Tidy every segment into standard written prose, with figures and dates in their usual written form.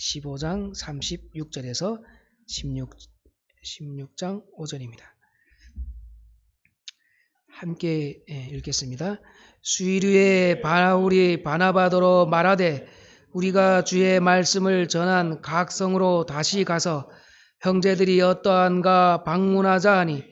15장 36절에서 16장 5절입니다. 함께 읽겠습니다. 수이류에 바울이 바나바더러 말하되 우리가 주의 말씀을 전한 각 성으로 다시 가서 형제들이 어떠한가 방문하자 하니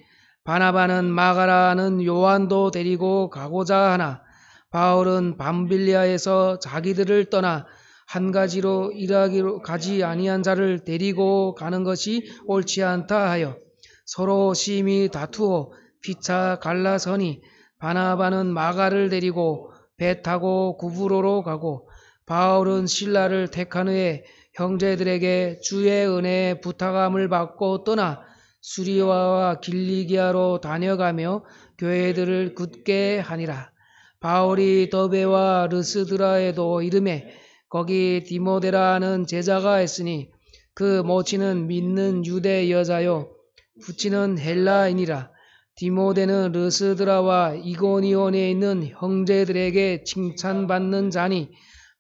바나바는 마가라는 요한도 데리고 가고자 하나 바울은 밤빌리아에서 자기들을 떠나 한 가지로 일하기로 가지 아니한 자를 데리고 가는 것이 옳지 않다 하여 서로 심히 다투어 피차 갈라서니 바나바는 마가를 데리고 배 타고 구브로로 가고 바울은 실라를 택한 후에 형제들에게 주의 은혜에 부탁함을 받고 떠나 수리와와 길리기아로 다녀가며 교회들을 굳게 하니라. 바울이 더베와 르스드라에도 이르매 거기 디모데라는 제자가 있으니 그 모친은 믿는 유대 여자요 부친은 헬라인이라. 디모데는 르스드라와 이고니온에 있는 형제들에게 칭찬받는 자니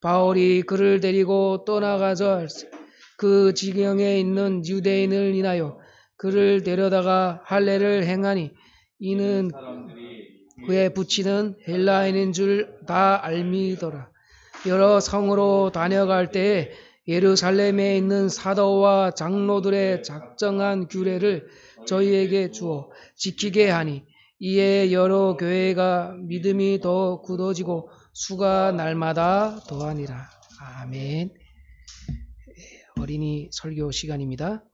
바울이 그를 데리고 떠나가서 그 지경에 있는 유대인을 인하여 그를 데려다가 할례를 행하니 이는 그의 부친은 헬라인인 줄 다 알미더라. 여러 성으로 다녀갈 때에 예루살렘에 있는 사도와 장로들의 작정한 규례를 저희에게 주어 지키게 하니 이에 여러 교회가 믿음이 더 굳어지고 수가 날마다 더하니라. 아멘. 어린이 설교 시간입니다.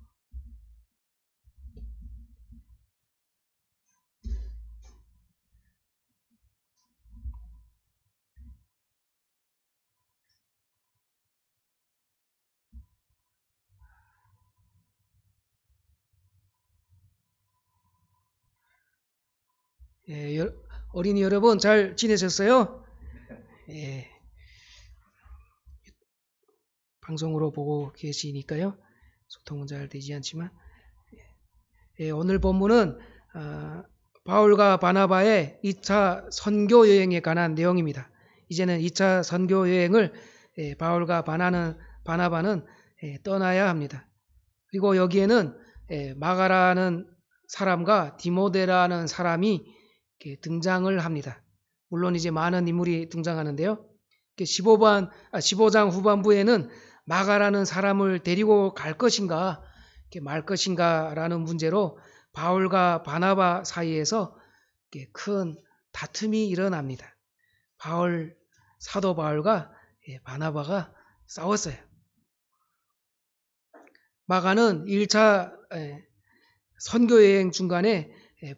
어린이 여러분 잘 지내셨어요? 방송으로 보고 계시니까요. 소통은 잘 되지 않지만 오늘 본문은 바울과 바나바의 2차 선교 여행에 관한 내용입니다. 이제는 2차 선교 여행을 바울과 바나바는 떠나야 합니다. 그리고 여기에는 마가라는 사람과 디모데라는 사람이 등장을 합니다. 물론 이제 많은 인물이 등장하는데요. 15장 후반부에는 마가라는 사람을 데리고 갈 것인가 말 것인가라는 문제로 바울과 바나바 사이에서 큰 다툼이 일어납니다. 사도 바울과 바나바가 싸웠어요. 마가는 1차 선교여행 중간에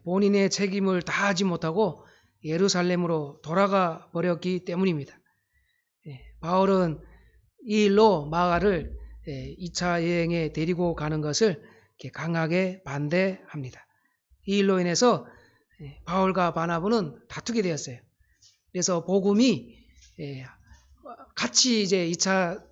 본인의 책임을 다하지 못하고 예루살렘으로 돌아가 버렸기 때문입니다. 바울은 이 일로 마가를 2차 여행에 데리고 가는 것을 강하게 반대합니다. 이 일로 인해서 바울과 바나바는 다투게 되었어요. 그래서 복음이 같이 이제 2차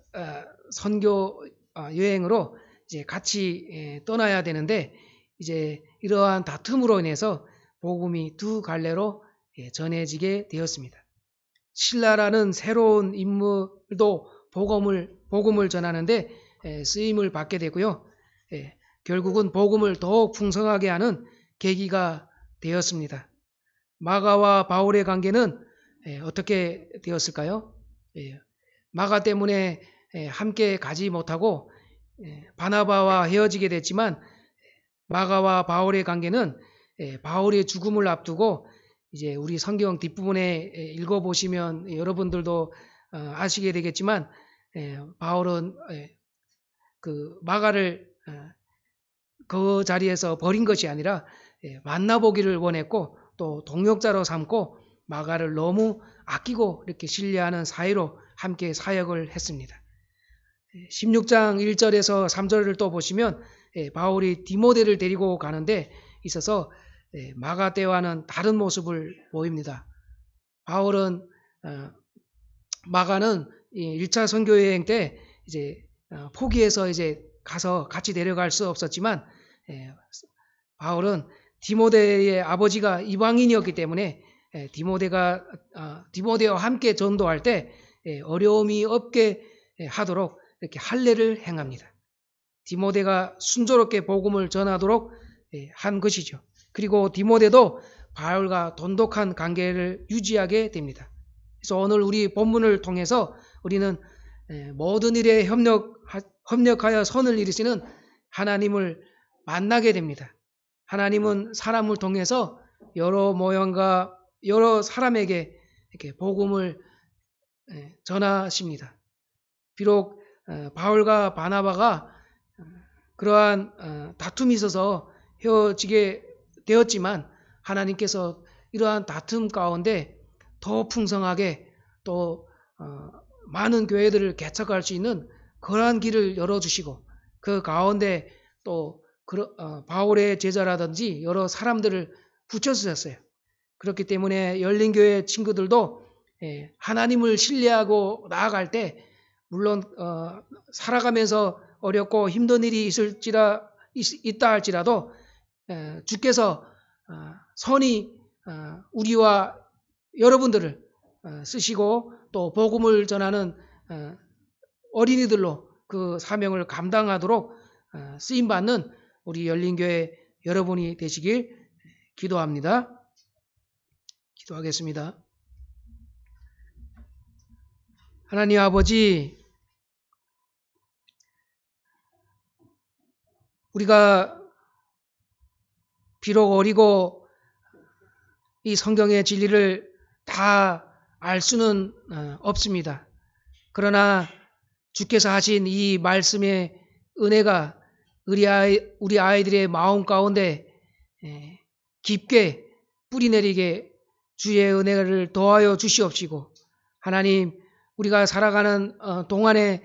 선교 여행으로 이제 같이 떠나야 되는데 이제 이러한 다툼으로 인해서 복음이 두 갈래로 전해지게 되었습니다. 실라라는 새로운 인물도 복음을 전하는데 쓰임을 받게 되고요. 결국은 복음을 더욱 풍성하게 하는 계기가 되었습니다. 마가와 바울의 관계는 어떻게 되었을까요? 마가 때문에 함께 가지 못하고 바나바와 헤어지게 됐지만 마가와 바울의 관계는 바울의 죽음을 앞두고 이제 우리 성경 뒷부분에 읽어보시면 여러분들도 아시게 되겠지만 바울은 그 마가를 그 자리에서 버린 것이 아니라 만나보기를 원했고 또 동역자로 삼고 마가를 너무 아끼고 이렇게 신뢰하는 사이로 함께 사역을 했습니다. 16장 1절에서 3절을 또 보시면 바울이 디모데를 데리고 가는데 있어서 마가 때와는 다른 모습을 보입니다. 마가는 1차 선교여행 때 이제 포기해서 이제 가서 같이 데려갈 수 없었지만 바울은 디모데의 아버지가 이방인이었기 때문에 디모데와 함께 전도할 때 어려움이 없게 하도록 이렇게 할례를 행합니다. 디모데가 순조롭게 복음을 전하도록 한 것이죠. 그리고 디모데도 바울과 돈독한 관계를 유지하게 됩니다. 그래서 오늘 우리 본문을 통해서 우리는 모든 일에 협력하여 선을 이루시는 하나님을 만나게 됩니다. 하나님은 사람을 통해서 여러 모양과 여러 사람에게 이렇게 복음을 전하십니다. 비록 바울과 바나바가 그러한 다툼이 있어서 헤어지게 되었지만 하나님께서 이러한 다툼 가운데 더 풍성하게 또 많은 교회들을 개척할 수 있는 그러한 길을 열어주시고 그 가운데 또 바울의 제자라든지 여러 사람들을 붙여주셨어요. 그렇기 때문에 열린교회 친구들도 하나님을 신뢰하고 나아갈 때 물론 살아가면서 어렵고 힘든 일이 있다 할지라도 주께서 선히 우리와 여러분들을 쓰시고 또 복음을 전하는 어린이들로 그 사명을 감당하도록 쓰임받는 우리 열린교회 여러분이 되시길 기도합니다. 기도하겠습니다. 하나님 아버지, 우리가 비록 어리고 이 성경의 진리를 다 알 수는 없습니다. 그러나 주께서 하신 이 말씀의 은혜가 우리 아이들의 마음 가운데 깊게 뿌리내리게 주의 은혜를 더하여 주시옵시고, 하나님, 우리가 살아가는 동안에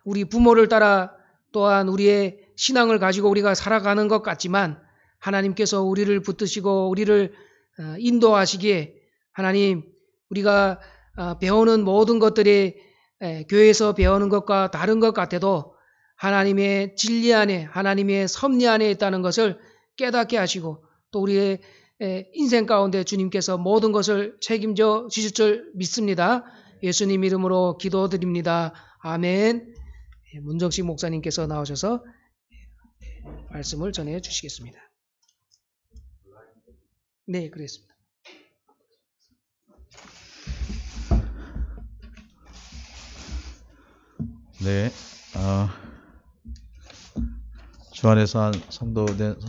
우리 부모를 따라 또한 우리의 신앙을 가지고 우리가 살아가는 것 같지만 하나님께서 우리를 붙드시고 우리를 인도하시기에 하나님, 우리가 배우는 모든 것들이 교회에서 배우는 것과 다른 것 같아도 하나님의 진리 안에, 하나님의 섭리 안에 있다는 것을 깨닫게 하시고 또 우리의 인생 가운데 주님께서 모든 것을 책임져 주실 줄 믿습니다. 예수님 이름으로 기도드립니다. 아멘. 문정식 목사님께서 나오셔서 말씀을 전해 주시겠습니다. 네, 그렇습니다. 네, 주 안에서 한 성도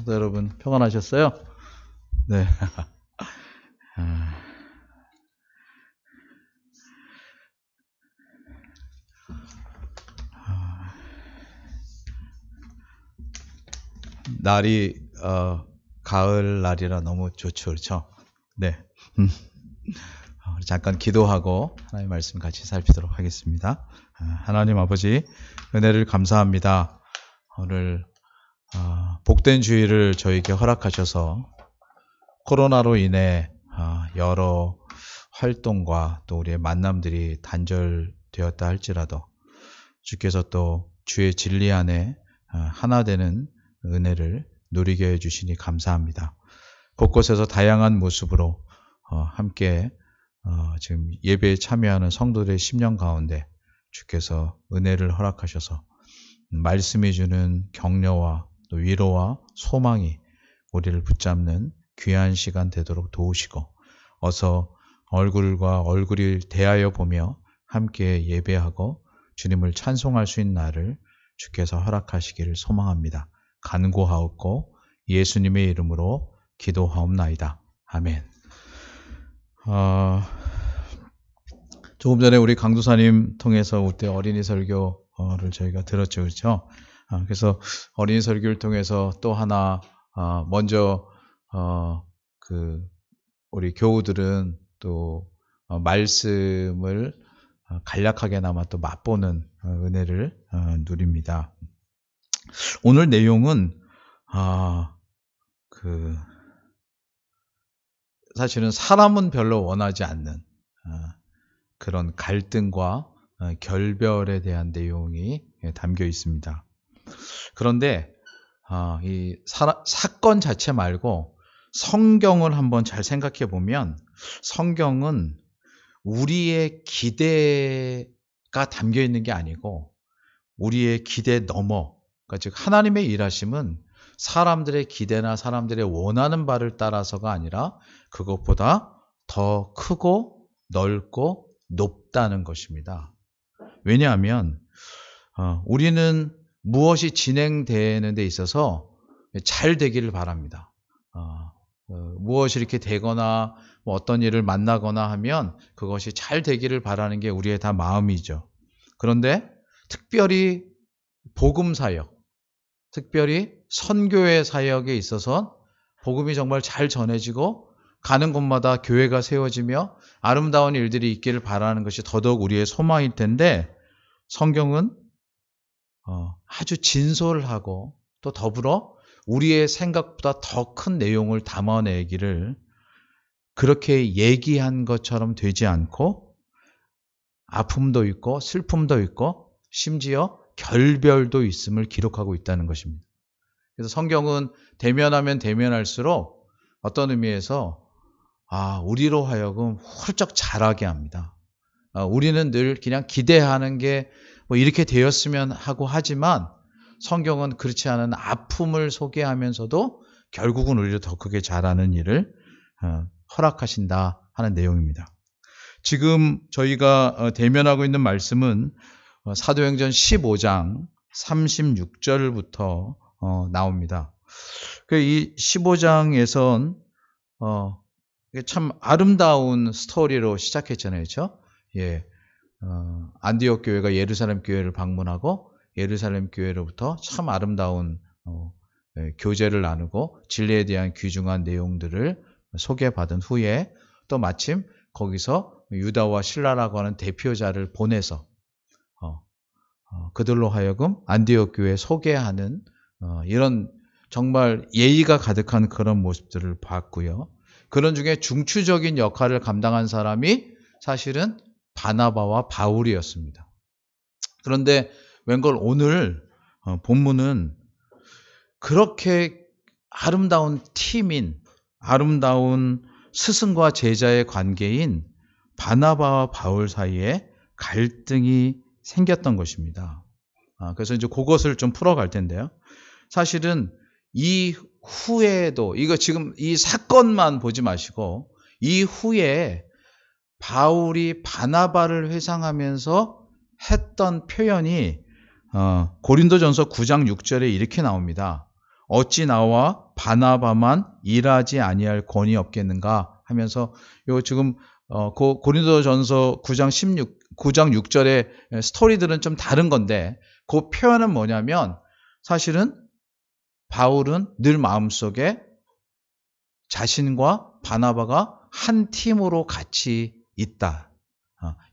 여러분 평안하셨어요? 네. 날이 가을 날이라 너무 좋죠, 그렇죠? 네. 잠깐 기도하고 하나님 말씀 같이 살피도록 하겠습니다. 하나님 아버지, 은혜를 감사합니다. 오늘 복된 주일을 저에게 허락하셔서 코로나로 인해 여러 활동과 또 우리의 만남들이 단절되었다 할지라도 주께서 또 주의 진리 안에 하나 되는 은혜를 누리게 해주시니 감사합니다. 곳곳에서 다양한 모습으로 함께 지금 예배에 참여하는 성도들의 심령 가운데 주께서 은혜를 허락하셔서 말씀이 주는 격려와 또 위로와 소망이 우리를 붙잡는 귀한 시간 되도록 도우시고 어서 얼굴과 얼굴이 대하여 보며 함께 예배하고 주님을 찬송할 수 있는 날을 주께서 허락하시기를 소망합니다. 간구하옵고 예수님의 이름으로 기도하옵나이다. 아멘. 조금 전에 우리 강도사님 통해서 그때 어린이 설교를 저희가 들었죠, 그렇죠? 그래서 어린이 설교를 통해서 또 하나 먼저 우리 교우들은 또 말씀을 간략하게나마 또 맛보는 은혜를 누립니다. 오늘 내용은 사실은 사람은 별로 원하지 않는 그런 갈등과 결별에 대한 내용이 담겨 있습니다. 그런데 이 사건 자체 말고 성경을 한번 잘 생각해 보면 성경은 우리의 기대가 담겨 있는 게 아니고 우리의 기대 넘어, 그러니까 즉 하나님의 일하심은 사람들의 기대나 사람들의 원하는 바를 따라서가 아니라 그것보다 더 크고 넓고 높다는 것입니다. 왜냐하면 우리는 무엇이 진행되는 데 있어서 잘 되기를 바랍니다. 무엇이 이렇게 되거나 뭐 어떤 일을 만나거나 하면 그것이 잘 되기를 바라는 게 우리의 다 마음이죠. 그런데 특별히 복음 사역, 특별히 선교의 사역에 있어서 복음이 정말 잘 전해지고 가는 곳마다 교회가 세워지며 아름다운 일들이 있기를 바라는 것이 더더욱 우리의 소망일 텐데, 성경은 아주 진솔하고 또 더불어 우리의 생각보다 더 큰 내용을 담아내기를 그렇게 얘기한 것처럼 되지 않고 아픔도 있고 슬픔도 있고 심지어 결별도 있음을 기록하고 있다는 것입니다. 그래서 성경은 대면하면 대면할수록 어떤 의미에서 우리로 하여금 훌쩍 자라게 합니다. 우리는 늘 그냥 기대하는 게 뭐 이렇게 되었으면 하고 하지만 성경은 그렇지 않은 아픔을 소개하면서도 결국은 우리를 더 크게 자라는 일을 허락하신다 하는 내용입니다. 지금 저희가 대면하고 있는 말씀은 사도행전 15장 36절부터 나옵니다. 이 15장에선 참 아름다운 스토리로 시작했잖아요. 그렇죠? 예. 안디옥 교회가 예루살렘 교회를 방문하고 예루살렘 교회로부터 참 아름다운 교제를 나누고 진리에 대한 귀중한 내용들을 소개받은 후에 또 마침 거기서 유다와 실라라고 하는 대표자를 보내서 그들로 하여금 안디옥 교회에 소개하는 이런 정말 예의가 가득한 그런 모습들을 봤고요. 그런 중에 중추적인 역할을 감당한 사람이 사실은 바나바와 바울이었습니다. 그런데 웬걸 오늘 본문은 그렇게 아름다운 팀인, 아름다운 스승과 제자의 관계인 바나바와 바울 사이에 갈등이 생겼던 것입니다. 그래서 이제 그것을 좀 풀어갈 텐데요. 사실은 이 후에도, 이거 지금 이 사건만 보지 마시고 이 후에 바울이 바나바를 회상하면서 했던 표현이 고린도전서 9장 6절에 이렇게 나옵니다. 어찌 나와 바나바만 일하지 아니할 권이 없겠는가 하면서 요 지금 고린도전서 9장 6절의 스토리들은 좀 다른 건데 그 표현은 뭐냐면 사실은 바울은 늘 마음속에 자신과 바나바가 한 팀으로 같이 있다.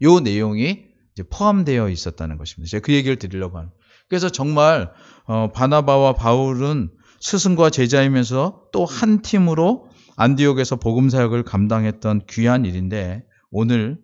요 내용이 이제 포함되어 있었다는 것입니다. 제가 그 얘기를 드리려고 합니다. 그래서 정말 바나바와 바울은 스승과 제자이면서 또 한 팀으로 안디옥에서 복음 사역을 감당했던 귀한 일인데 오늘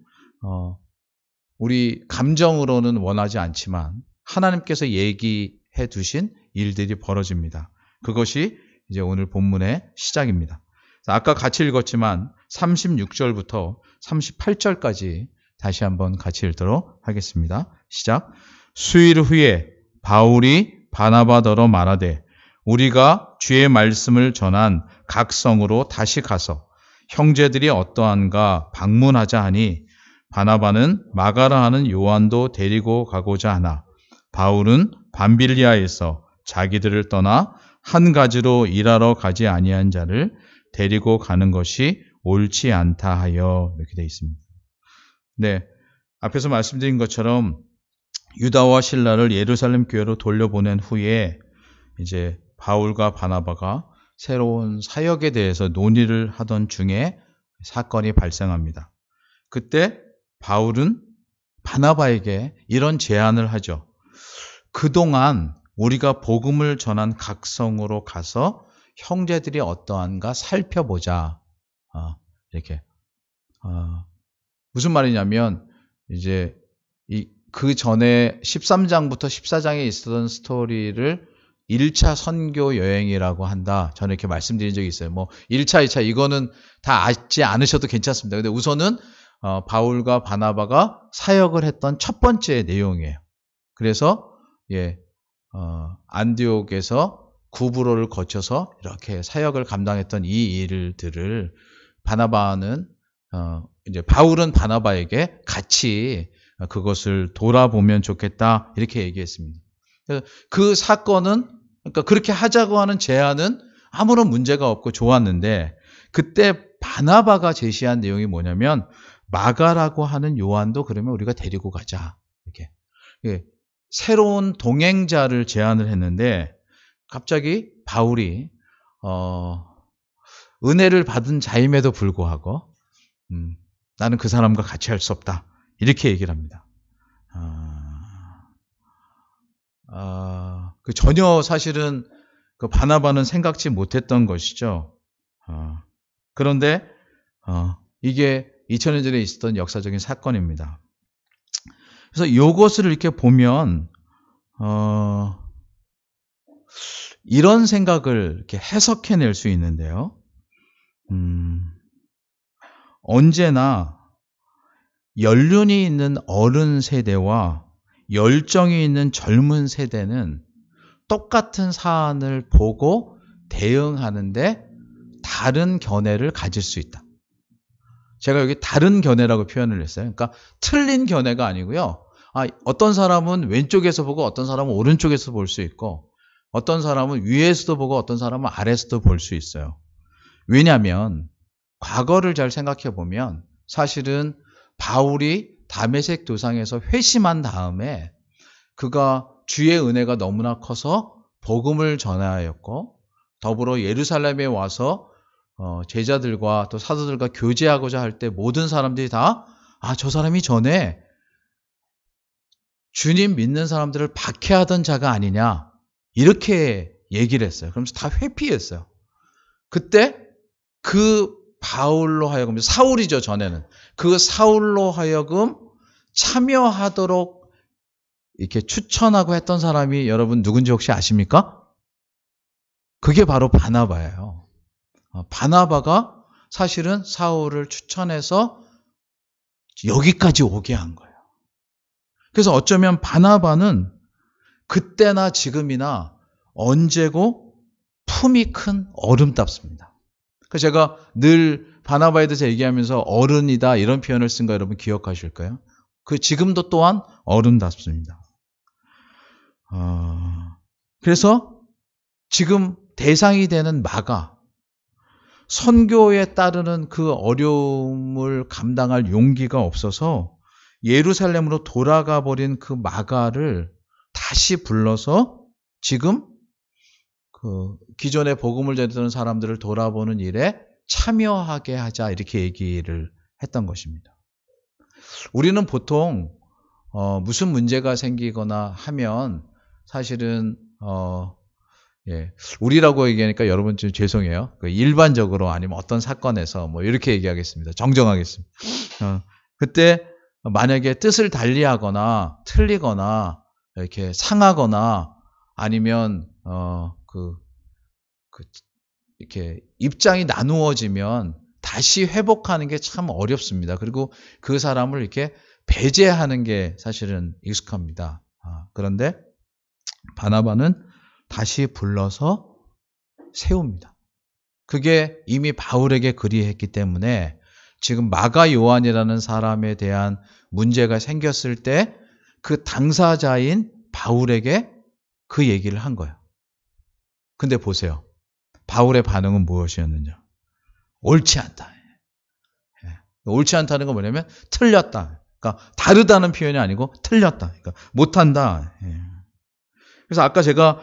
우리 감정으로는 원하지 않지만 하나님께서 얘기해 두신 일들이 벌어집니다. 그것이 이제 오늘 본문의 시작입니다. 아까 같이 읽었지만 36절부터 38절까지 다시 한번 같이 읽도록 하겠습니다. 시작. 수일 후에 바울이 바나바더러 말하되 우리가 주의 말씀을 전한 각 성으로 다시 가서 형제들이 어떠한가 방문하자 하니 바나바는 마가라 하는 요한도 데리고 가고자 하나 바울은 밤빌리아에서 자기들을 떠나 한 가지로 일하러 가지 아니한 자를 데리고 가는 것이 옳지 않다 하여 이렇게 되어 있습니다. 네, 앞에서 말씀드린 것처럼 유다와 실라를 예루살렘 교회로 돌려보낸 후에 이제 바울과 바나바가 새로운 사역에 대해서 논의를 하던 중에 사건이 발생합니다. 그때 바울은 바나바에게 이런 제안을 하죠. 그동안 우리가 복음을 전한 각성으로 가서 형제들이 어떠한가 살펴보자. 이렇게. 무슨 말이냐면 이제 그 전에 13장부터 14장에 있었던 스토리를 1차 선교 여행이라고 한다. 저는 이렇게 말씀드린 적이 있어요. 뭐 1차, 2차 이거는 다 알지 않으셔도 괜찮습니다. 근데 우선은 바울과 바나바가 사역을 했던 첫 번째 내용이에요. 그래서 안디옥에서 구브로를 거쳐서 이렇게 사역을 감당했던 이 일들을 바나바는 이제 바울은 바나바에게 같이 그것을 돌아보면 좋겠다 이렇게 얘기했습니다. 그 사건은 그러니까 그렇게 하자고 하는 제안은 아무런 문제가 없고 좋았는데 그때 바나바가 제시한 내용이 뭐냐면 마가라고 하는 요한도 그러면 우리가 데리고 가자 이렇게 새로운 동행자를 제안을 했는데 갑자기 바울이 은혜를 받은 자임에도 불구하고 나는 그 사람과 같이 할 수 없다 이렇게 얘기를 합니다. 전혀 사실은 그 바나바는 생각지 못했던 것이죠. 그런데 이게 2000년 전에 있었던 역사적인 사건입니다. 그래서 이것을 이렇게 보면 이런 생각을 이렇게 해석해낼 수 있는데요. 언제나 연륜이 있는 어른 세대와 열정이 있는 젊은 세대는 똑같은 사안을 보고 대응하는데 다른 견해를 가질 수 있다. 제가 여기 다른 견해라고 표현을 했어요. 그러니까 틀린 견해가 아니고요. 어떤 사람은 왼쪽에서 보고 어떤 사람은 오른쪽에서 볼 수 있고 어떤 사람은 위에서도 보고 어떤 사람은 아래에서도 볼 수 있어요. 왜냐하면 과거를 잘 생각해 보면 사실은 바울이 다메섹 도상에서 회심한 다음에 그가 주의 은혜가 너무나 커서 복음을 전하였고 더불어 예루살렘에 와서 제자들과 또 사도들과 교제하고자 할 때 모든 사람들이 다 저 사람이 전에 주님 믿는 사람들을 박해하던 자가 아니냐 이렇게 얘기를 했어요. 그러면서 다 회피했어요. 그때 그 바울로 하여금 사울이죠 전에는 그 사울로 하여금 참여하도록 이렇게 추천하고 했던 사람이 여러분 누군지 혹시 아십니까? 그게 바로 바나바예요. 바나바가 사실은 사울을 추천해서 여기까지 오게 한 거예요. 그래서 어쩌면 바나바는 그때나 지금이나 언제고 품이 큰 어른답습니다. 그래서 제가 늘 바나바에 대해서 얘기하면서 어른이다 이런 표현을 쓴 거 여러분 기억하실까요? 그 지금도 또한 어른답습니다. 그래서 지금 대상이 되는 마가 선교에 따르는 그 어려움을 감당할 용기가 없어서 예루살렘으로 돌아가 버린 그 마가를 다시 불러서 지금 그 기존의 복음을 전했던 사람들을 돌아보는 일에 참여하게 하자 이렇게 얘기를 했던 것입니다. 우리는 보통 무슨 문제가 생기거나 하면 사실은 우리라고 얘기하니까 여러분 좀 죄송해요. 일반적으로 아니면 어떤 사건에서 뭐 이렇게 얘기하겠습니다. 정정하겠습니다. 그때 만약에 뜻을 달리하거나 틀리거나 이렇게 상하거나 아니면 이렇게 입장이 나누어지면 다시 회복하는 게 참 어렵습니다. 그리고 그 사람을 이렇게 배제하는 게 사실은 익숙합니다. 그런데 바나바는 다시 불러서 세웁니다. 그게 이미 바울에게 그리했기 때문에 지금 마가 요한이라는 사람에 대한 문제가 생겼을 때 그 당사자인 바울에게 그 얘기를 한 거예요. 근데 보세요. 바울의 반응은 무엇이었느냐? 옳지 않다. 옳지 않다는 건 뭐냐면 틀렸다. 그러니까 다르다는 표현이 아니고 틀렸다. 그러니까 못한다. 그래서 아까 제가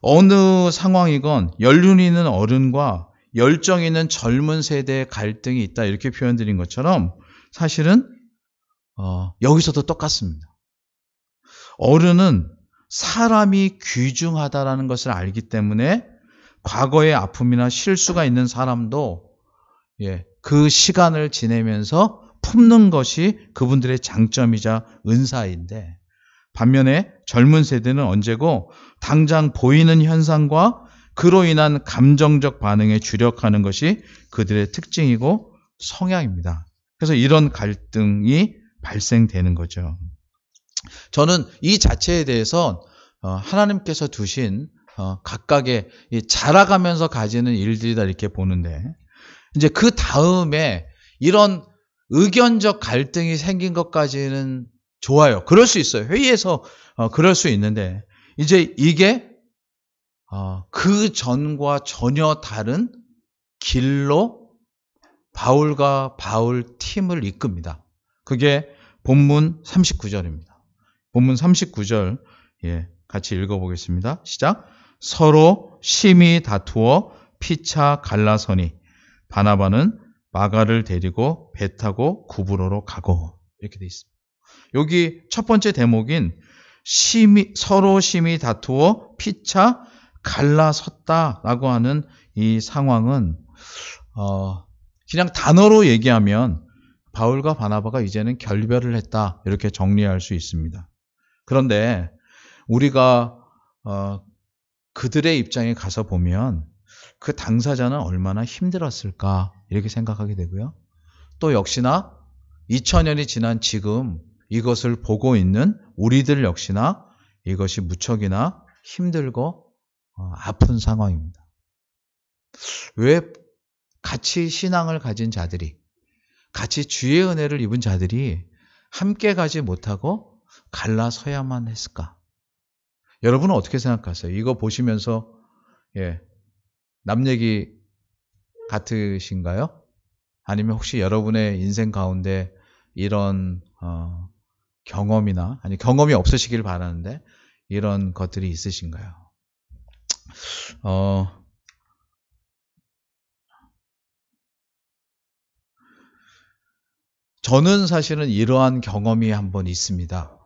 어느 상황이건 연륜이 있는 어른과 열정 있는 젊은 세대의 갈등이 있다 이렇게 표현드린 것처럼 사실은 여기서도 똑같습니다. 어른은 사람이 귀중하다라는 것을 알기 때문에 과거의 아픔이나 실수가 있는 사람도 그 시간을 지내면서 품는 것이 그분들의 장점이자 은사인데 반면에 젊은 세대는 언제고 당장 보이는 현상과 그로 인한 감정적 반응에 주력하는 것이 그들의 특징이고 성향입니다. 그래서 이런 갈등이 발생되는 거죠. 저는 이 자체에 대해서 하나님께서 두신 각각의 자라가면서 가지는 일들이다 이렇게 보는데, 이제 그 다음에 이런 의견적 갈등이 생긴 것까지는 좋아요. 그럴 수 있어요. 회의에서 그럴 수 있는데, 이제 이게 그 전과 전혀 다른 길로 바울과 바울 팀을 이끕니다. 그게 본문 39절입니다. 본문 39절 같이 읽어보겠습니다. 시작. 서로 심히 다투어 피차 갈라서니 바나바는 마가를 데리고 배 타고 구브로로 가고, 이렇게 돼 있습니다. 여기 첫 번째 대목인 서로 심히 다투어 피차 갈라섰다라고 하는 이 상황은 그냥 단어로 얘기하면 바울과 바나바가 이제는 결별을 했다 이렇게 정리할 수 있습니다. 그런데 우리가 그들의 입장에 가서 보면 그 당사자는 얼마나 힘들었을까 이렇게 생각하게 되고요. 또 역시나 2000년이 지난 지금 이것을 보고 있는 우리들 역시나 이것이 무척이나 힘들고 아픈 상황입니다. 왜 같이 신앙을 가진 자들이, 같이 주의 은혜를 입은 자들이 함께 가지 못하고 갈라서야만 했을까? 여러분은 어떻게 생각하세요? 이거 보시면서 남 얘기 같으신가요? 아니면 혹시 여러분의 인생 가운데 이런 경험이나, 아니 경험이 없으시길 바라는데 이런 것들이 있으신가요? 저는 사실은 이러한 경험이 한번 있습니다.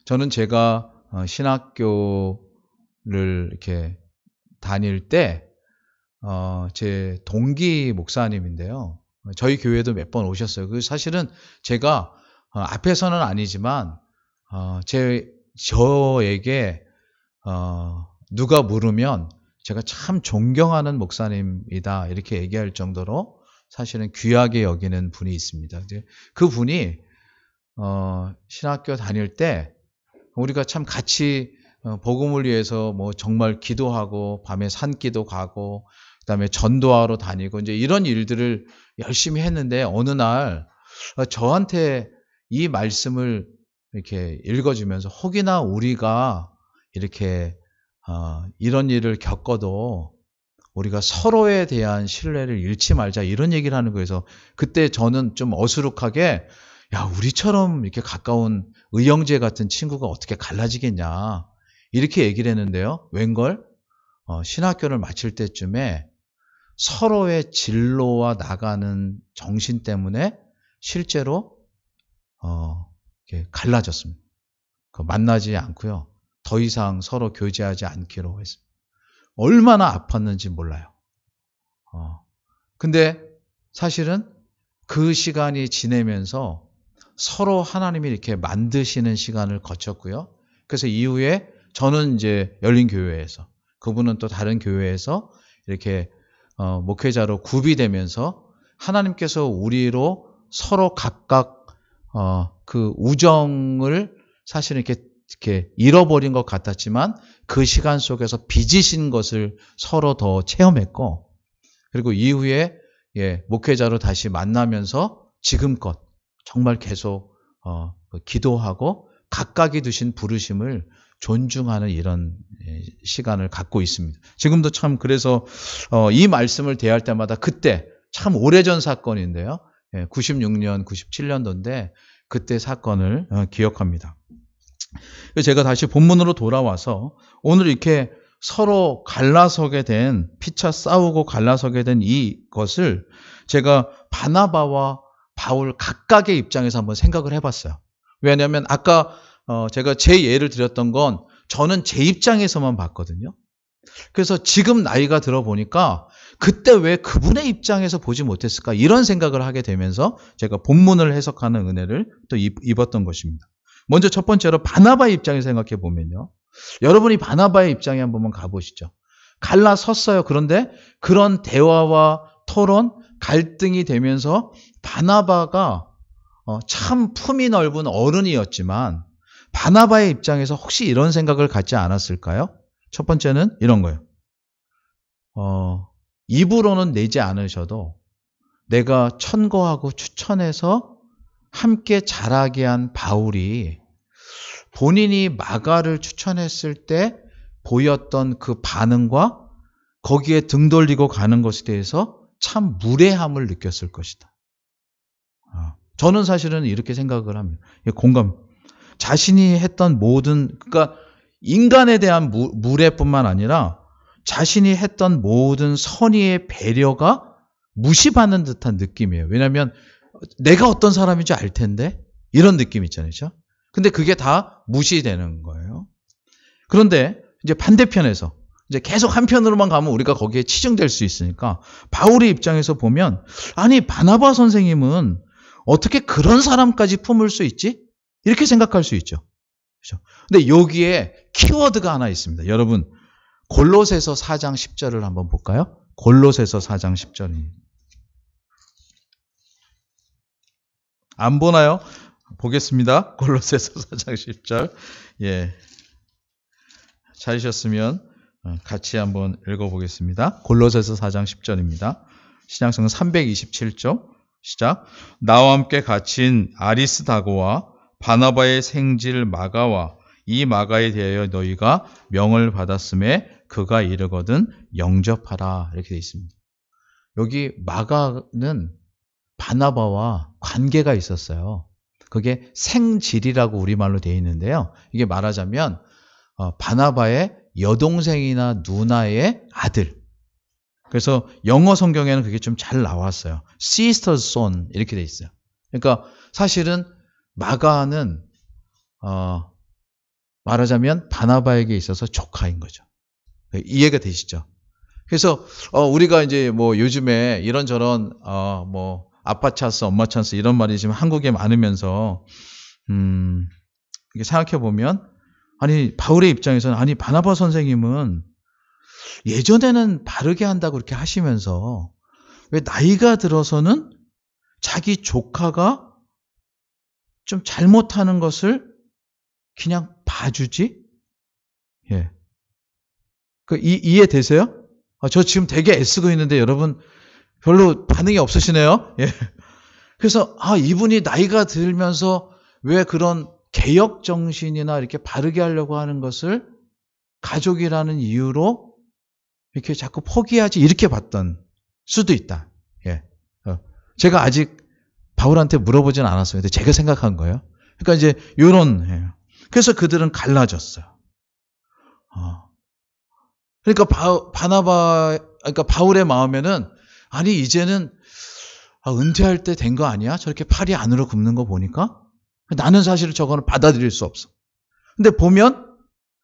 저는 제가 신학교를 이렇게 다닐 때 제 동기 목사님인데요. 저희 교회도 몇 번 오셨어요. 그 사실은 제가 앞에서는 아니지만 저에게 누가 물으면 제가 참 존경하는 목사님이다 이렇게 얘기할 정도로 사실은 귀하게 여기는 분이 있습니다. 그 분이 신학교 다닐 때 우리가 참 같이 복음을 위해서 뭐 정말 기도하고 밤에 산기도 가고 그다음에 전도하러 다니고 이제 이런 일들을 열심히 했는데, 어느 날 저한테 이 말씀을 이렇게 읽어주면서 혹이나 우리가 이렇게 이런 일을 겪어도 우리가 서로에 대한 신뢰를 잃지 말자 이런 얘기를 하는 거여서, 그때 저는 좀 어수룩하게 야, 우리처럼 이렇게 가까운 의형제 같은 친구가 어떻게 갈라지겠냐 이렇게 얘기를 했는데요. 웬걸 신학교를 마칠 때쯤에 서로의 진로와 나가는 정신 때문에 실제로 이렇게 갈라졌습니다. 만나지 않고요. 더 이상 서로 교제하지 않기로 했습니다. 얼마나 아팠는지 몰라요. 근데 사실은 그 시간이 지내면서 서로 하나님이 이렇게 만드시는 시간을 거쳤고요. 그래서 이후에 저는 이제 열린교회에서, 그분은 또 다른 교회에서 이렇게 목회자로 구비되면서 하나님께서 우리로 서로 각각 그 우정을 사실은 이렇게 잃어버린 것 같았지만 그 시간 속에서 빚으신 것을 서로 더 체험했고, 그리고 이후에 목회자로 다시 만나면서 지금껏 정말 계속 기도하고 각각이 두신 부르심을 존중하는 이런 시간을 갖고 있습니다. 지금도 참 그래서 이 말씀을 대할 때마다 그때 참 오래전 사건인데요. 96년, 97년도인데 그때 사건을 기억합니다. 제가 다시 본문으로 돌아와서 오늘 이렇게 서로 갈라서게 된, 피차 싸우고 갈라서게 된 이것을 제가 바나바와 바울 각각의 입장에서 한번 생각을 해봤어요. 왜냐하면 아까 제가 제 예를 드렸던 건 저는 제 입장에서만 봤거든요. 그래서 지금 나이가 들어보니까 그때 왜 그분의 입장에서 보지 못했을까 이런 생각을 하게 되면서 제가 본문을 해석하는 은혜를 또 입었던 것입니다. 먼저 첫 번째로 바나바의 입장에서 생각해 보면요. 여러분이 바나바의 입장에 한번 가보시죠. 갈라섰어요. 그런데 그런 대화와 토론, 갈등이 되면서 바나바가 참 품이 넓은 어른이었지만 바나바의 입장에서 혹시 이런 생각을 갖지 않았을까요? 첫 번째는 이런 거예요. 입으로는 내지 않으셔도 내가 천거하고 추천해서 함께 자라게 한 바울이 본인이 마가를 추천했을 때 보였던 그 반응과 거기에 등 돌리고 가는 것에 대해서 참 무례함을 느꼈을 것이다. 저는 사실은 이렇게 생각을 합니다. 공감. 자신이 했던 모든, 그러니까 인간에 대한 무례뿐만 아니라 자신이 했던 모든 선의의 배려가 무시받는 듯한 느낌이에요. 왜냐하면 내가 어떤 사람인지 알 텐데 이런 느낌 있잖아요. 그렇죠? 근데 그게 다 무시되는 거예요. 그런데 이제 반대편에서 이제 계속 한편으로만 가면 우리가 거기에 치중될 수 있으니까 바울의 입장에서 보면 아니 바나바 선생님은 어떻게 그런 사람까지 품을 수 있지? 이렇게 생각할 수 있죠. 그렇죠? 근데 여기에 키워드가 하나 있습니다. 여러분 골로새서 4장 10절을 한번 볼까요? 골로새서 4장 10절입니다. 안 보나요? 보겠습니다. 골로새서 4장 10절. 예. 찾으셨으면 같이 한번 읽어보겠습니다. 골로새서 4장 10절입니다. 신약성경 327쪽 시작. 나와 함께 갇힌 아리스다고와 바나바의 생질 마가와 이 마가에 대하여 너희가 명을 받았음에 그가 이르거든 영접하라. 이렇게 되어 있습니다. 여기 마가는 바나바와 관계가 있었어요. 그게 생질이라고 우리말로 되어 있는데요. 이게 말하자면 바나바의 여동생이나 누나의 아들. 그래서 영어 성경에는 그게 좀 잘 나왔어요. sister's son 이렇게 되어 있어요. 그러니까 사실은 마가는 말하자면 바나바에게 있어서 조카인 거죠. 이해가 되시죠? 그래서 우리가 이제 뭐 요즘에 이런저런 뭐 아빠 찬스, 엄마 찬스 이런 말이 지금 한국에 많으면서 이게 생각해 보면 아니 바울의 입장에서는 아니 바나바 선생님은 예전에는 바르게 한다고 그렇게 하시면서 왜 나이가 들어서는 자기 조카가 좀 잘못하는 것을 그냥 봐주지? 예. 이해되세요? 저 지금 되게 애쓰고 있는데 여러분 별로 반응이 없으시네요. 예. 그래서 이분이 나이가 들면서 왜 그런 개혁 정신이나 이렇게 바르게 하려고 하는 것을 가족이라는 이유로 이렇게 자꾸 포기하지 이렇게 봤던 수도 있다. 예. 제가 아직 바울한테 물어보진 않았어요. 근데 제가 생각한 거예요. 그러니까 이제 요런 그래서 그들은 갈라졌어요. 그러니까 그러니까 바울의 마음에는 아니 이제는 은퇴할 때 된 거 아니야? 저렇게 팔이 안으로 굽는 거 보니까 나는 사실 저거는 받아들일 수 없어. 근데 보면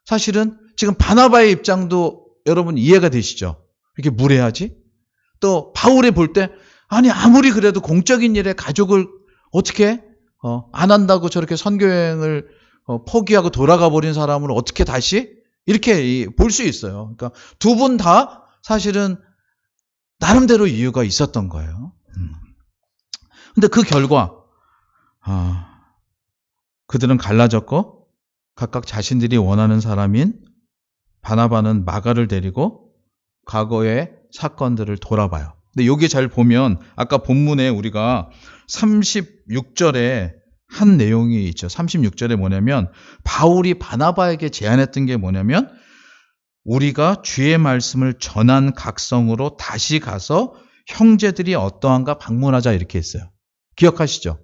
사실은 지금 바나바의 입장도 여러분 이해가 되시죠? 이렇게 무례하지? 또 바울이 볼 때 아니 아무리 그래도 공적인 일에 가족을 어떻게 안 한다고 저렇게 선교여행을 포기하고 돌아가 버린 사람을 어떻게 다시 이렇게 볼 수 있어요. 그러니까 두 분 다 사실은 나름대로 이유가 있었던 거예요. 근데 그 결과 그들은 갈라졌고 각각 자신들이 원하는 사람인 바나바는 마가를 데리고 과거의 사건들을 돌아봐요. 근데 여기 잘 보면 아까 본문에 우리가 36절에 한 내용이 있죠. 36절에 뭐냐면 바울이 바나바에게 제안했던 게 뭐냐면 우리가 주의 말씀을 전한 각성으로 다시 가서 형제들이 어떠한가 방문하자 이렇게 했어요. 기억하시죠?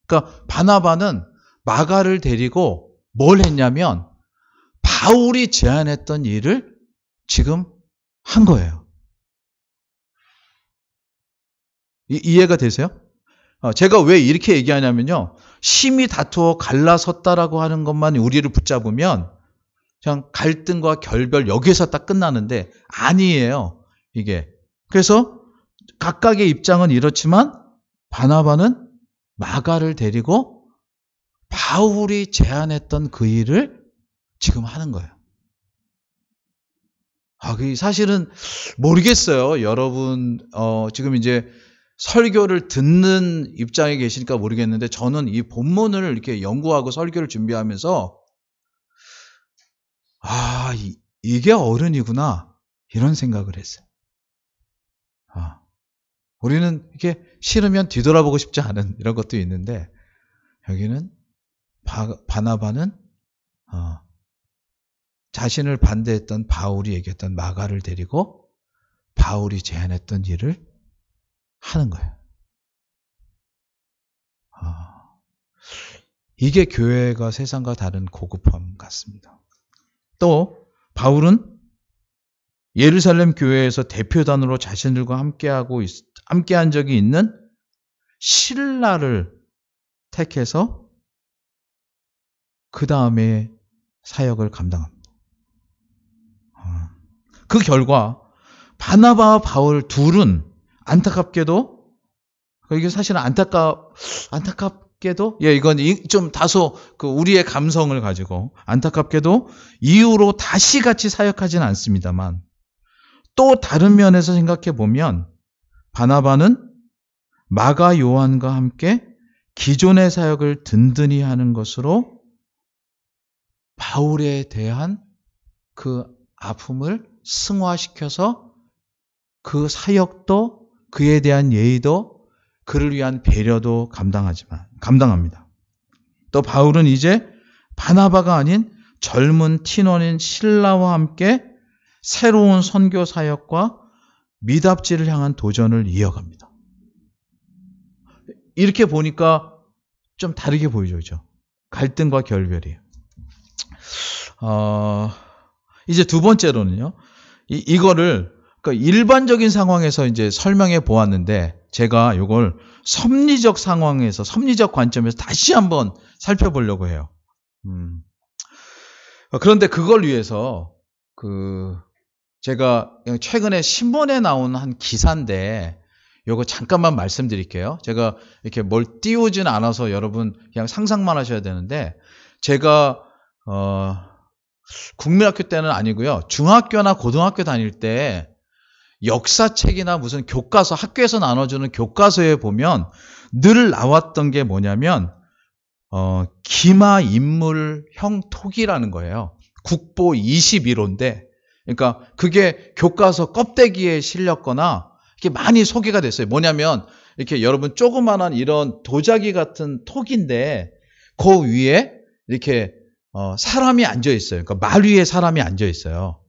그러니까 바나바는 마가를 데리고 뭘 했냐면 바울이 제안했던 일을 지금 한 거예요. 이해가 되세요? 제가 왜 이렇게 얘기하냐면요. 심히 다투어 갈라섰다라고 하는 것만 우리를 붙잡으면 그냥 갈등과 결별 여기에서 딱 끝나는데 아니에요. 이게. 그래서 각각의 입장은 이렇지만 바나바는 마가를 데리고 바울이 제안했던 그 일을 지금 하는 거예요. 사실은 모르겠어요. 여러분 지금 이제 설교를 듣는 입장에 계시니까 모르겠는데 저는 이 본문을 이렇게 연구하고 설교를 준비하면서 이게 어른이구나. 이런 생각을 했어요. 우리는 이게 싫으면 뒤돌아보고 싶지 않은 이런 것도 있는데, 여기는 바나바는 자신을 반대했던 바울이 얘기했던 마가를 데리고 바울이 제안했던 일을 하는 거예요. 이게 교회가 세상과 다른 고급함 같습니다. 또 바울은 예루살렘 교회에서 대표단으로 자신들과 함께한 적이 있는 실라를 택해서 그 다음에 사역을 감당합니다. 그 결과 바나바와 바울 둘은 안타깝게도, 이게 사실은 안타깝게도, 이건 좀 다소 우리의 감성을 가지고 안타깝게도 이후로 다시 같이 사역하지는 않습니다만, 또 다른 면에서 생각해 보면 바나바는 마가 요한과 함께 기존의 사역을 든든히 하는 것으로 바울에 대한 그 아픔을 승화시켜서 그 사역도, 그에 대한 예의도, 그를 위한 배려도 감당합니다. 또 바울은 이제 바나바가 아닌 젊은 티논인 실라와 함께 새로운 선교 사역과 미답지를 향한 도전을 이어갑니다. 이렇게 보니까 좀 다르게 보이죠, 그죠? 갈등과 결별이에요. 이제 두 번째로는요, 이거를 그러니까 일반적인 상황에서 이제 설명해 보았는데, 제가 이걸 섭리적 상황에서, 섭리적 관점에서 다시 한번 살펴보려고 해요. 그런데 그걸 위해서 제가 최근에 신문에 나온 한 기사인데, 요거 잠깐만 말씀드릴게요. 제가 이렇게 뭘 띄우진 않아서 여러분 그냥 상상만 하셔야 되는데, 제가 국민학교 때는 아니고요, 중학교나 고등학교 다닐 때 역사책이나 무슨 교과서, 학교에서 나눠주는 교과서에 보면 늘 나왔던 게 뭐냐면 기마 인물형 토기라는 거예요. 국보 21호인데, 그러니까 그게 교과서 껍데기에 실렸거나 이게 많이 소개가 됐어요. 뭐냐면 이렇게 여러분 조그만한 이런 도자기 같은 톡인데 그 위에 이렇게 사람이 앉아 있어요. 그러니까 말 위에 사람이 앉아 있어요.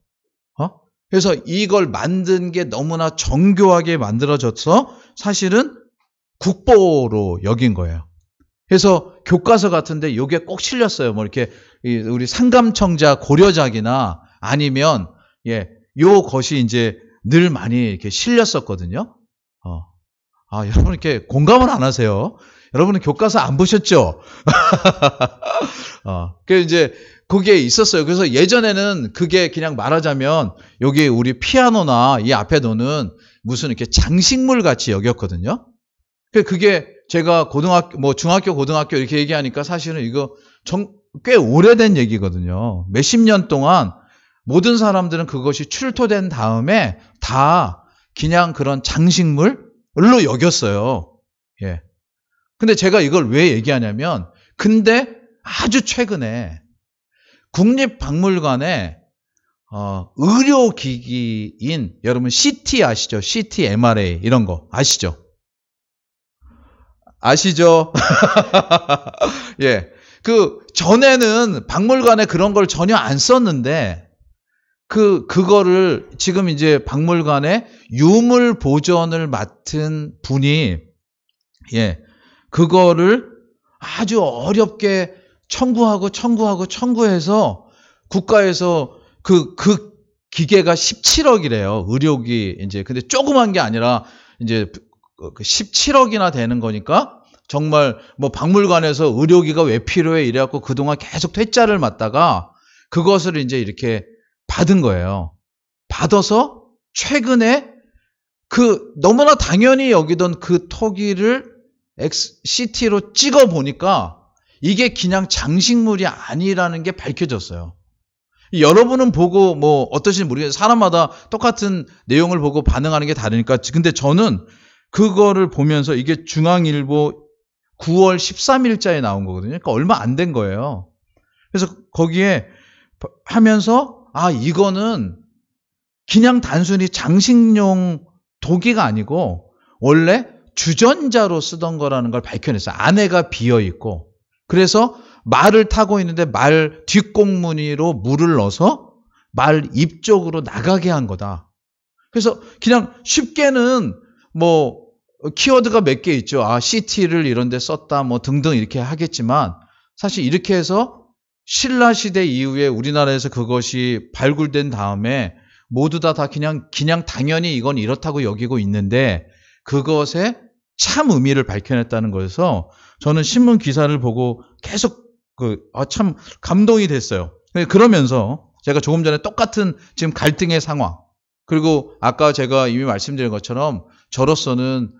그래서 이걸 만든 게 너무나 정교하게 만들어져서 사실은 국보로 여긴 거예요. 그래서 교과서 같은데 이게 꼭 실렸어요. 뭐 이렇게 우리 상감청자 고려작이나 아니면 요 것이 이제 늘 많이 이렇게 실렸었거든요. 여러분 이렇게 공감을 안 하세요. 여러분은 교과서 안 보셨죠? 그래서 이제 그게 있었어요. 그래서 예전에는 그게 그냥 말하자면 여기 우리 피아노나 이 앞에 놓는 무슨 이렇게 장식물 같이 여겼거든요. 그게 제가 중학교, 고등학교 이렇게 얘기하니까 사실은 이거 꽤 오래된 얘기거든요. 몇십 년 동안 모든 사람들은 그것이 출토된 다음에 다 그냥 그런 장식물로 여겼어요. 근데 제가 이걸 왜 얘기하냐면, 근데 아주 최근에 국립박물관에 의료기기인, 여러분 CT 아시죠? CT, MRA 이런 거 아시죠? 아시죠? 전에는 박물관에 그런 걸 전혀 안 썼는데, 그거를 지금 이제 박물관에 유물 보존을 맡은 분이, 그거를 아주 어렵게 청구해서 국가에서 그 기계가 17억이래요. 의료기, 이제. 근데 조그만 게 아니라 이제 17억이나 되는 거니까 정말 뭐 박물관에서 의료기가 왜 필요해 이래갖고 그동안 계속 퇴짜를 맞다가 그것을 이제 이렇게 받은 거예요. 받아서 최근에 너무나 당연히 여기던 그 토기를 CT로 찍어 보니까 이게 그냥 장식물이 아니라는 게 밝혀졌어요. 여러분은 보고 뭐 어떠신지 모르겠어요. 사람마다 똑같은 내용을 보고 반응하는 게 다르니까. 근데 저는 그거를 보면서, 이게 중앙일보 9월 13일자에 나온 거거든요. 그러니까 얼마 안 된 거예요. 그래서 거기에 하면서 이거는 그냥 단순히 장식용 도기가 아니고 원래 주전자로 쓰던 거라는 걸 밝혀냈어요. 안에가 비어있고, 그래서 말을 타고 있는데 말 뒷공무니로 물을 넣어서 말 입 쪽으로 나가게 한 거다. 그래서 그냥 쉽게는 뭐 키워드가 몇 개 있죠. CT를 이런 데 썼다 뭐 등등 이렇게 하겠지만, 사실 이렇게 해서 신라 시대 이후에 우리나라에서 그것이 발굴된 다음에 모두 다 그냥 당연히 이건 이렇다고 여기고 있는데, 그것의 참 의미를 밝혀냈다는 거여서 저는 신문 기사를 보고 계속 참 감동이 됐어요. 그러면서 제가 조금 전에 똑같은 지금 갈등의 상황, 그리고 아까 제가 이미 말씀드린 것처럼 저로서는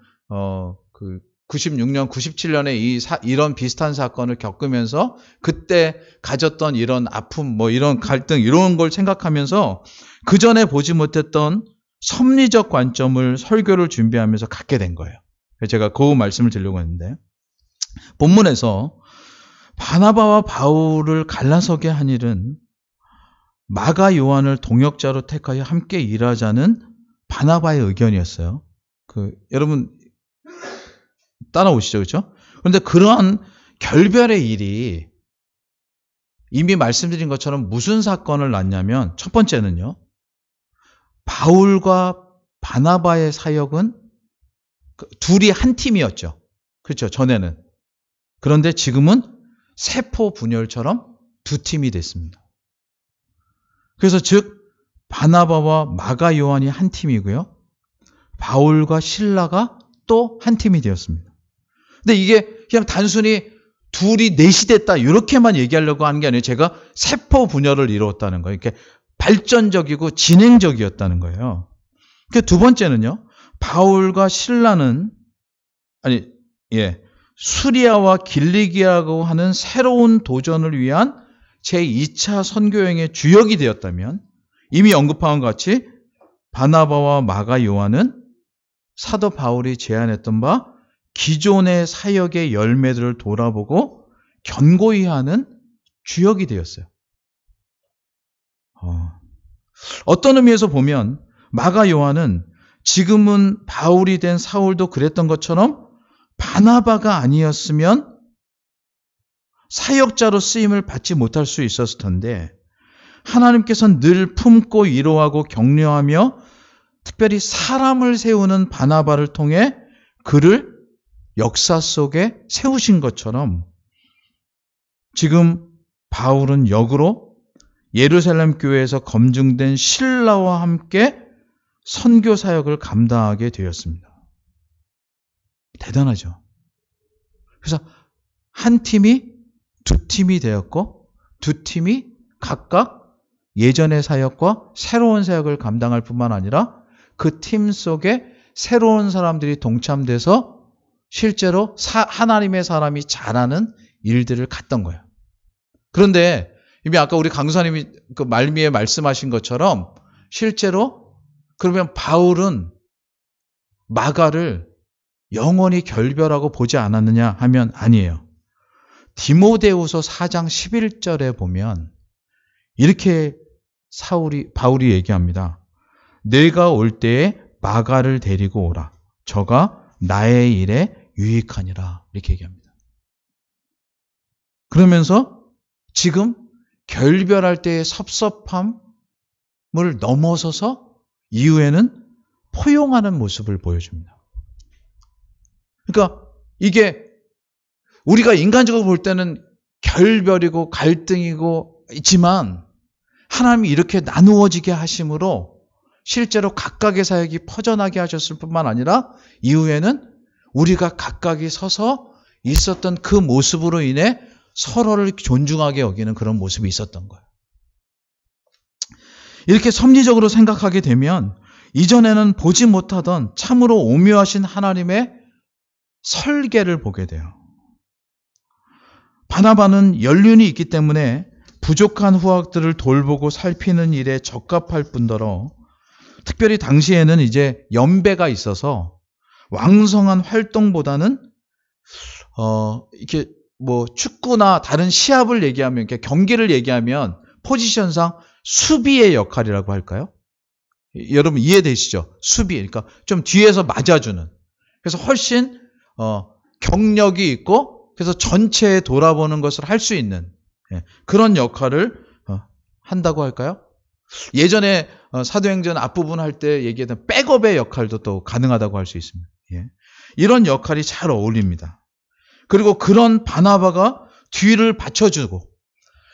96년, 97년에 이런 비슷한 사건을 겪으면서 그때 가졌던 이런 아픔, 뭐 이런 갈등, 이런 걸 생각하면서 그 전에 보지 못했던 섭리적 관점을 설교를 준비하면서 갖게 된 거예요. 제가 그 말씀을 드리려고 했는데, 본문에서 바나바와 바울을 갈라서게 한 일은 마가 요한을 동역자로 택하여 함께 일하자는 바나바의 의견이었어요. 여러분 따라오시죠, 그렇죠? 그런데 그러한 결별의 일이 이미 말씀드린 것처럼 무슨 사건을 낳냐면, 첫 번째는요, 바울과 바나바의 사역은 둘이 한 팀이었죠. 그렇죠, 전에는. 그런데 지금은 세포 분열처럼 두 팀이 됐습니다. 그래서 즉 바나바와 마가 요한이 한 팀이고요, 바울과 실라가 또 한 팀이 되었습니다. 근데 이게 그냥 단순히 둘이 넷이 됐다 이렇게만 얘기하려고 하는 게 아니에요. 제가 세포 분열을 이루었다는 거예요. 이렇게 발전적이고 진행적이었다는 거예요. 두 번째는요, 바울과 실라는 수리아와 길리기아라고 하는 새로운 도전을 위한 제2차 선교여행의 주역이 되었다면, 이미 언급한 것 같이 바나바와 마가 요한은 사도 바울이 제안했던 바 기존의 사역의 열매들을 돌아보고 견고히 하는 주역이 되었어요. 어떤 의미에서 보면 마가 요한은 지금은 바울이 된 사울도 그랬던 것처럼 바나바가 아니었으면 사역자로 쓰임을 받지 못할 수 있었을 텐데, 하나님께서는 늘 품고 위로하고 격려하며 특별히 사람을 세우는 바나바를 통해 그를 역사 속에 세우신 것처럼, 지금 바울은 역으로 예루살렘 교회에서 검증된 실라와 함께 선교 사역을 감당하게 되었습니다. 대단하죠. 그래서 한 팀이 두 팀이 되었고, 두 팀이 각각 예전의 사역과 새로운 사역을 감당할 뿐만 아니라 그 팀 속에 새로운 사람들이 동참돼서 실제로 하나님의 사람이 잘하는 일들을 갔던 거예요. 그런데 이미 아까 우리 강사님이 그 말미에 말씀하신 것처럼 실제로 그러면 바울은 마가를 영원히 결별하고 보지 않았느냐 하면 아니에요. 디모데후서 4장 11절에 보면 이렇게 바울이 얘기합니다. 내가 올 때에 마가를 데리고 오라. 저가 나의 일에 유익하니라. 이렇게 얘기합니다. 그러면서 지금 결별할 때의 섭섭함을 넘어서서 이후에는 포용하는 모습을 보여줍니다. 그러니까 이게 우리가 인간적으로 볼 때는 결별이고 갈등이고 있지만, 하나님이 이렇게 나누어지게 하심으로 실제로 각각의 사역이 퍼져나게 하셨을 뿐만 아니라 이후에는 우리가 각각이 서서 있었던 그 모습으로 인해 서로를 존중하게 여기는 그런 모습이 있었던 거예요. 이렇게 섭리적으로 생각하게 되면 이전에는 보지 못하던 참으로 오묘하신 하나님의 설계를 보게 돼요. 바나바는 연륜이 있기 때문에 부족한 후학들을 돌보고 살피는 일에 적합할 뿐더러, 특별히 당시에는 이제 연배가 있어서 왕성한 활동보다는 이렇게 뭐 축구나 다른 시합을 얘기하면, 이렇게 경기를 얘기하면 포지션상 수비의 역할이라고 할까요? 여러분 이해되시죠? 수비. 그러니까 좀 뒤에서 맞아주는. 그래서 훨씬 경력이 있고 그래서 전체에 돌아보는 것을 할 수 있는 그런 역할을 한다고 할까요? 예전에 사도행전 앞부분 할 때 얘기했던 백업의 역할도 또 가능하다고 할 수 있습니다. 이런 역할이 잘 어울립니다. 그리고 그런 바나바가 뒤를 받쳐주고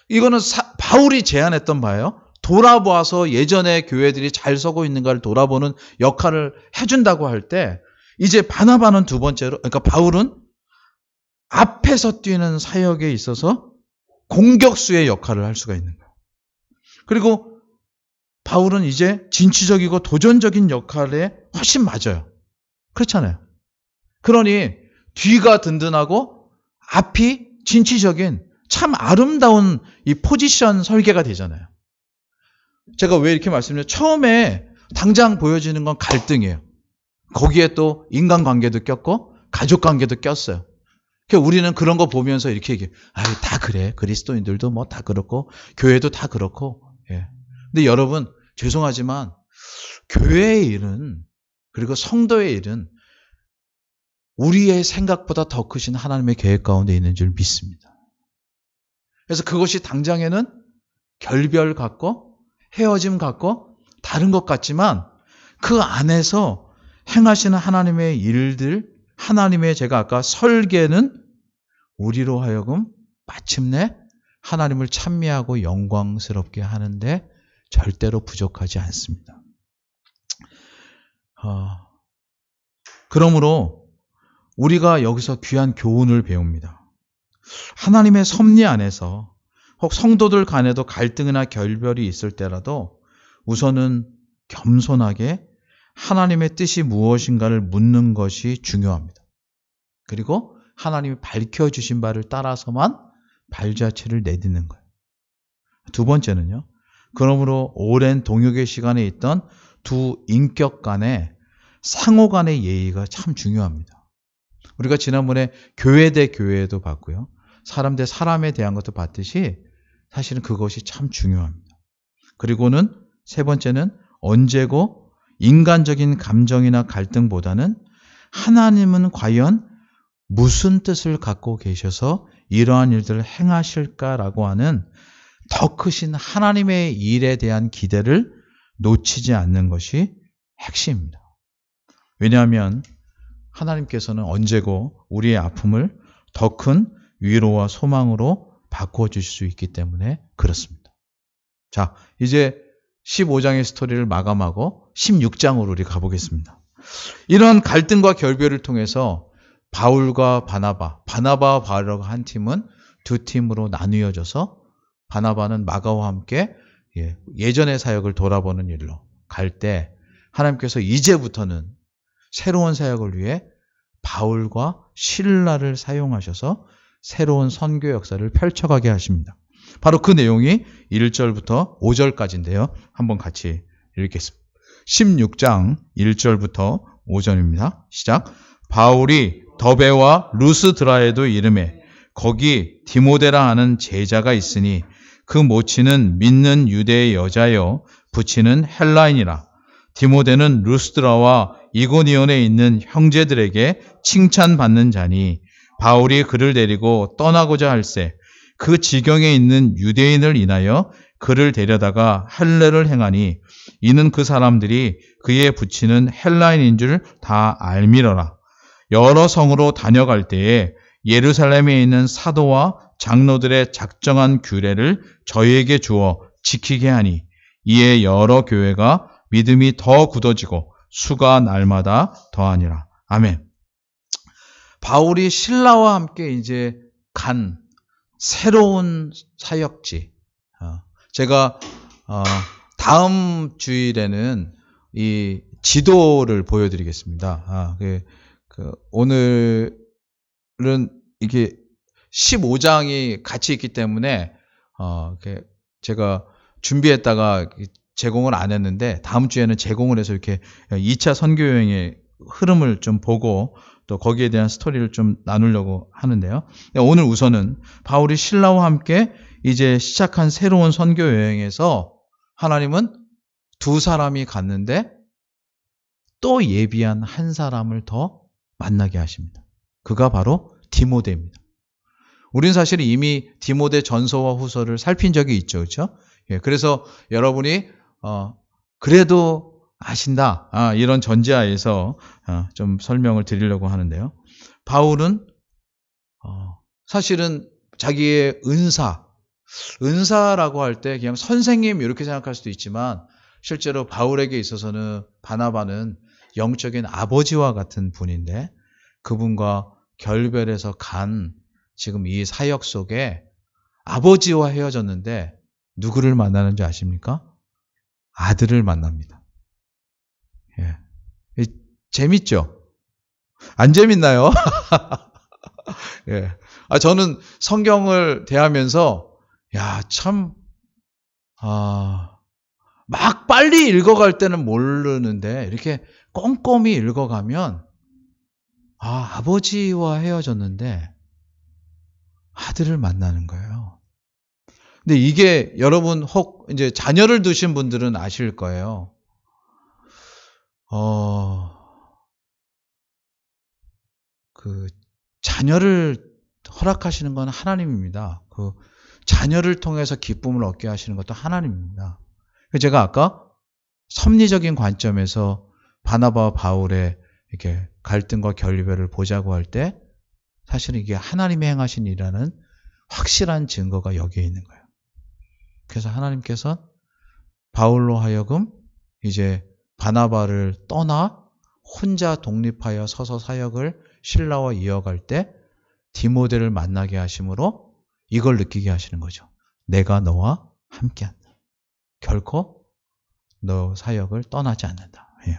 이거는 바울이 제안했던 바예요. 돌아봐서 예전에 교회들이 잘 서고 있는가를 돌아보는 역할을 해준다고 할 때 이제 바나바는 두 번째로 그러니까 바울은 앞에서 뛰는 사역에 있어서 공격수의 역할을 할 수가 있는 거예요. 그리고 바울은 이제 진취적이고 도전적인 역할에 훨씬 맞아요. 그렇잖아요. 그러니 뒤가 든든하고 앞이 진취적인 참 아름다운 이 포지션 설계가 되잖아요. 제가 왜 이렇게 말씀드려요? 처음에 당장 보여지는 건 갈등이에요. 거기에 또 인간관계도 꼈고 가족관계도 꼈어요. 그러니까 우리는 그런 거 보면서 이렇게 얘기해요. 다 그래. 그리스도인들도 뭐 다 그렇고 교회도 다 그렇고. 근데 여러분 죄송하지만 교회의 일은 그리고 성도의 일은 우리의 생각보다 더 크신 하나님의 계획 가운데 있는 줄 믿습니다. 그래서 그것이 당장에는 결별 같고 헤어짐 같고 다른 것 같지만 그 안에서 행하시는 하나님의 일들, 하나님의 제가 아까 설계는 우리로 하여금 마침내 하나님을 찬미하고 영광스럽게 하는데 절대로 부족하지 않습니다. 그러므로 우리가 여기서 귀한 교훈을 배웁니다. 하나님의 섭리 안에서 혹 성도들 간에도 갈등이나 결별이 있을 때라도 우선은 겸손하게 하나님의 뜻이 무엇인가를 묻는 것이 중요합니다. 그리고 하나님이 밝혀주신 바를 따라서만 발자취를 내딛는 거예요. 두 번째는요. 그러므로 오랜 동역의 시간에 있던 두 인격 간의 상호 간의 예의가 참 중요합니다. 우리가 지난번에 교회 대 교회도 봤고요. 사람 대 사람에 대한 것도 봤듯이 사실은 그것이 참 중요합니다. 그리고는 세 번째는 언제고 인간적인 감정이나 갈등보다는 하나님은 과연 무슨 뜻을 갖고 계셔서 이러한 일들을 행하실까라고 하는 더 크신 하나님의 일에 대한 기대를 놓치지 않는 것이 핵심입니다. 왜냐하면 하나님께서는 언제고 우리의 아픔을 더 큰 위로와 소망으로 바꿔주실 수 있기 때문에 그렇습니다. 자, 이제 15장의 스토리를 마감하고 16장으로 우리 가보겠습니다. 이런 갈등과 결별을 통해서 바울과 바나바와 바울과 한 팀은 두 팀으로 나뉘어져서 바나바는 마가와 함께 예전의 사역을 돌아보는 일로 갈 때 하나님께서 이제부터는 새로운 사역을 위해 바울과 실라를 사용하셔서 새로운 선교 역사를 펼쳐가게 하십니다. 바로 그 내용이 1절부터 5절까지인데요. 한번 같이 읽겠습니다. 16장 1절부터 5절입니다. 시작. 바울이 더베와 루스드라에도 이르매 거기 디모데라 하는 제자가 있으니 그 모친은 믿는 유대의 여자여 부친은 헬라인이라. 디모데는 루스드라와 이고니온에 있는 형제들에게 칭찬받는 자니 바울이 그를 데리고 떠나고자 할세 그 지경에 있는 유대인을 인하여 그를 데려다가 할례를 행하니 이는 그 사람들이 그의 부친은 헬라인인 줄 다 알미러라. 여러 성으로 다녀갈 때에 예루살렘에 있는 사도와 장로들의 작정한 규례를 저희에게 주어 지키게 하니 이에 여러 교회가 믿음이 더 굳어지고 수가 날마다 더하니라. 아멘. 바울이 신라와 함께 이제 간 새로운 사역지. 제가 다음 주일에는 이 지도를 보여드리겠습니다. 오늘은 이게 15장이 같이 있기 때문에 제가 준비했다가 제공을 안 했는데 다음 주에는 제공을 해서 이렇게 2차 선교 여행의 흐름을 좀 보고 또 거기에 대한 스토리를 좀 나누려고 하는데요. 오늘 우선은 바울이 신라와 함께 이제 시작한 새로운 선교 여행에서 하나님은 2사람이 갔는데 또 예비한 한 사람을 더 만나게 하십니다. 그가 바로 디모데입니다. 우린 사실 이미 디모데 전서와 후서를 살핀 적이 있죠. 그렇죠? 예, 그래서 여러분이 그래도 아신다. 이런 전제하에서 좀 설명을 드리려고 하는데요. 바울은 사실은 자기의 은사라고 할 때 그냥 선생님 이렇게 생각할 수도 있지만 실제로 바울에게 있어서는 바나바는 영적인 아버지와 같은 분인데 그분과 결별해서 간 지금 이 사역 속에 아버지와 헤어졌는데 누구를 만나는지 아십니까? 아들을 만납니다. 예. 재밌죠? 안 재밌나요? 예. 저는 성경을 대하면서 막 빨리 읽어갈 때는 모르는데 이렇게 꼼꼼히 읽어가면 아버지와 헤어졌는데 아들을 만나는 거예요. 근데 이게 여러분 혹 이제 자녀를 두신 분들은 아실 거예요. 그 자녀를 허락하시는 건 하나님입니다. 그 자녀를 통해서 기쁨을 얻게 하시는 것도 하나님입니다. 제가 아까 섭리적인 관점에서 바나바와 바울의 이렇게 갈등과 결별을 보자고 할 때 사실은 이게 하나님이 행하신 일이라는 확실한 증거가 여기에 있는 거예요. 그래서 하나님께서 바울로 하여금 이제 바나바를 떠나 혼자 독립하여 서서 사역을 신라와 이어갈 때 디모데를 만나게 하심으로 이걸 느끼게 하시는 거죠. 내가 너와 함께한다. 결코 너 사역을 떠나지 않는다. 예.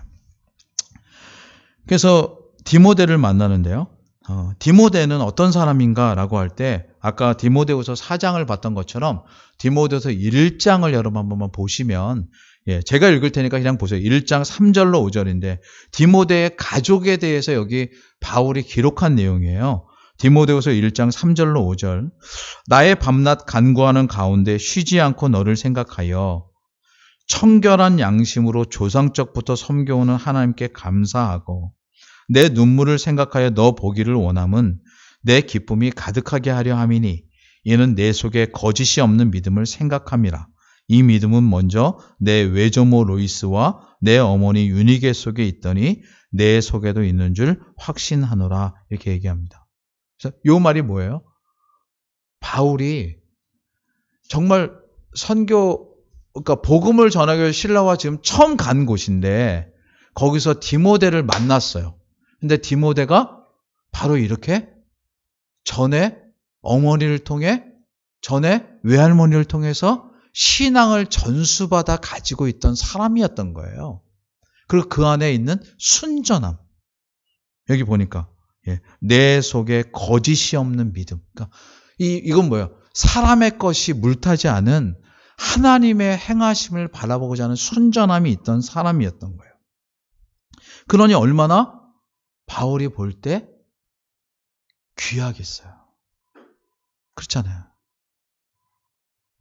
그래서 디모데를 만나는데요. 디모데는 어떤 사람인가라고 할 때 아까 디모데후서 4장을 봤던 것처럼 디모데후서 1장을 여러분 한 번만 보시면 제가 읽을 테니까 그냥 보세요. 1장 3절로 5절인데 디모데의 가족에 대해서 여기 바울이 기록한 내용이에요. 디모데후서 1장 3절로 5절. 나의 밤낮 간구하는 가운데 쉬지 않고 너를 생각하여 청결한 양심으로 조상적부터 섬겨오는 하나님께 감사하고 내 눈물을 생각하여 너 보기를 원함은 내 기쁨이 가득하게 하려 함이니 이는 내 속에 거짓이 없는 믿음을 생각함이라. 이 믿음은 먼저 내 외조모 로이스와 내 어머니 유니게 속에 있더니 내 속에도 있는 줄 확신하노라. 이렇게 얘기합니다. 그래서 이 말이 뭐예요? 바울이 정말 그러니까 복음을 전하기 위해 신라와 지금 처음 간 곳인데 거기서 디모데를 만났어요. 근데 디모데가 바로 이렇게 전에 어머니를 통해 전에 외할머니를 통해서 신앙을 전수받아 가지고 있던 사람이었던 거예요. 그리고 그 안에 있는 순전함. 여기 보니까 내 속에 거짓이 없는 믿음. 그러니까 이건 뭐예요? 사람의 것이 물타지 않은 하나님의 행하심을 바라보고자 하는 순전함이 있던 사람이었던 거예요. 그러니 얼마나 바울이 볼 때 귀하겠어요. 그렇잖아요.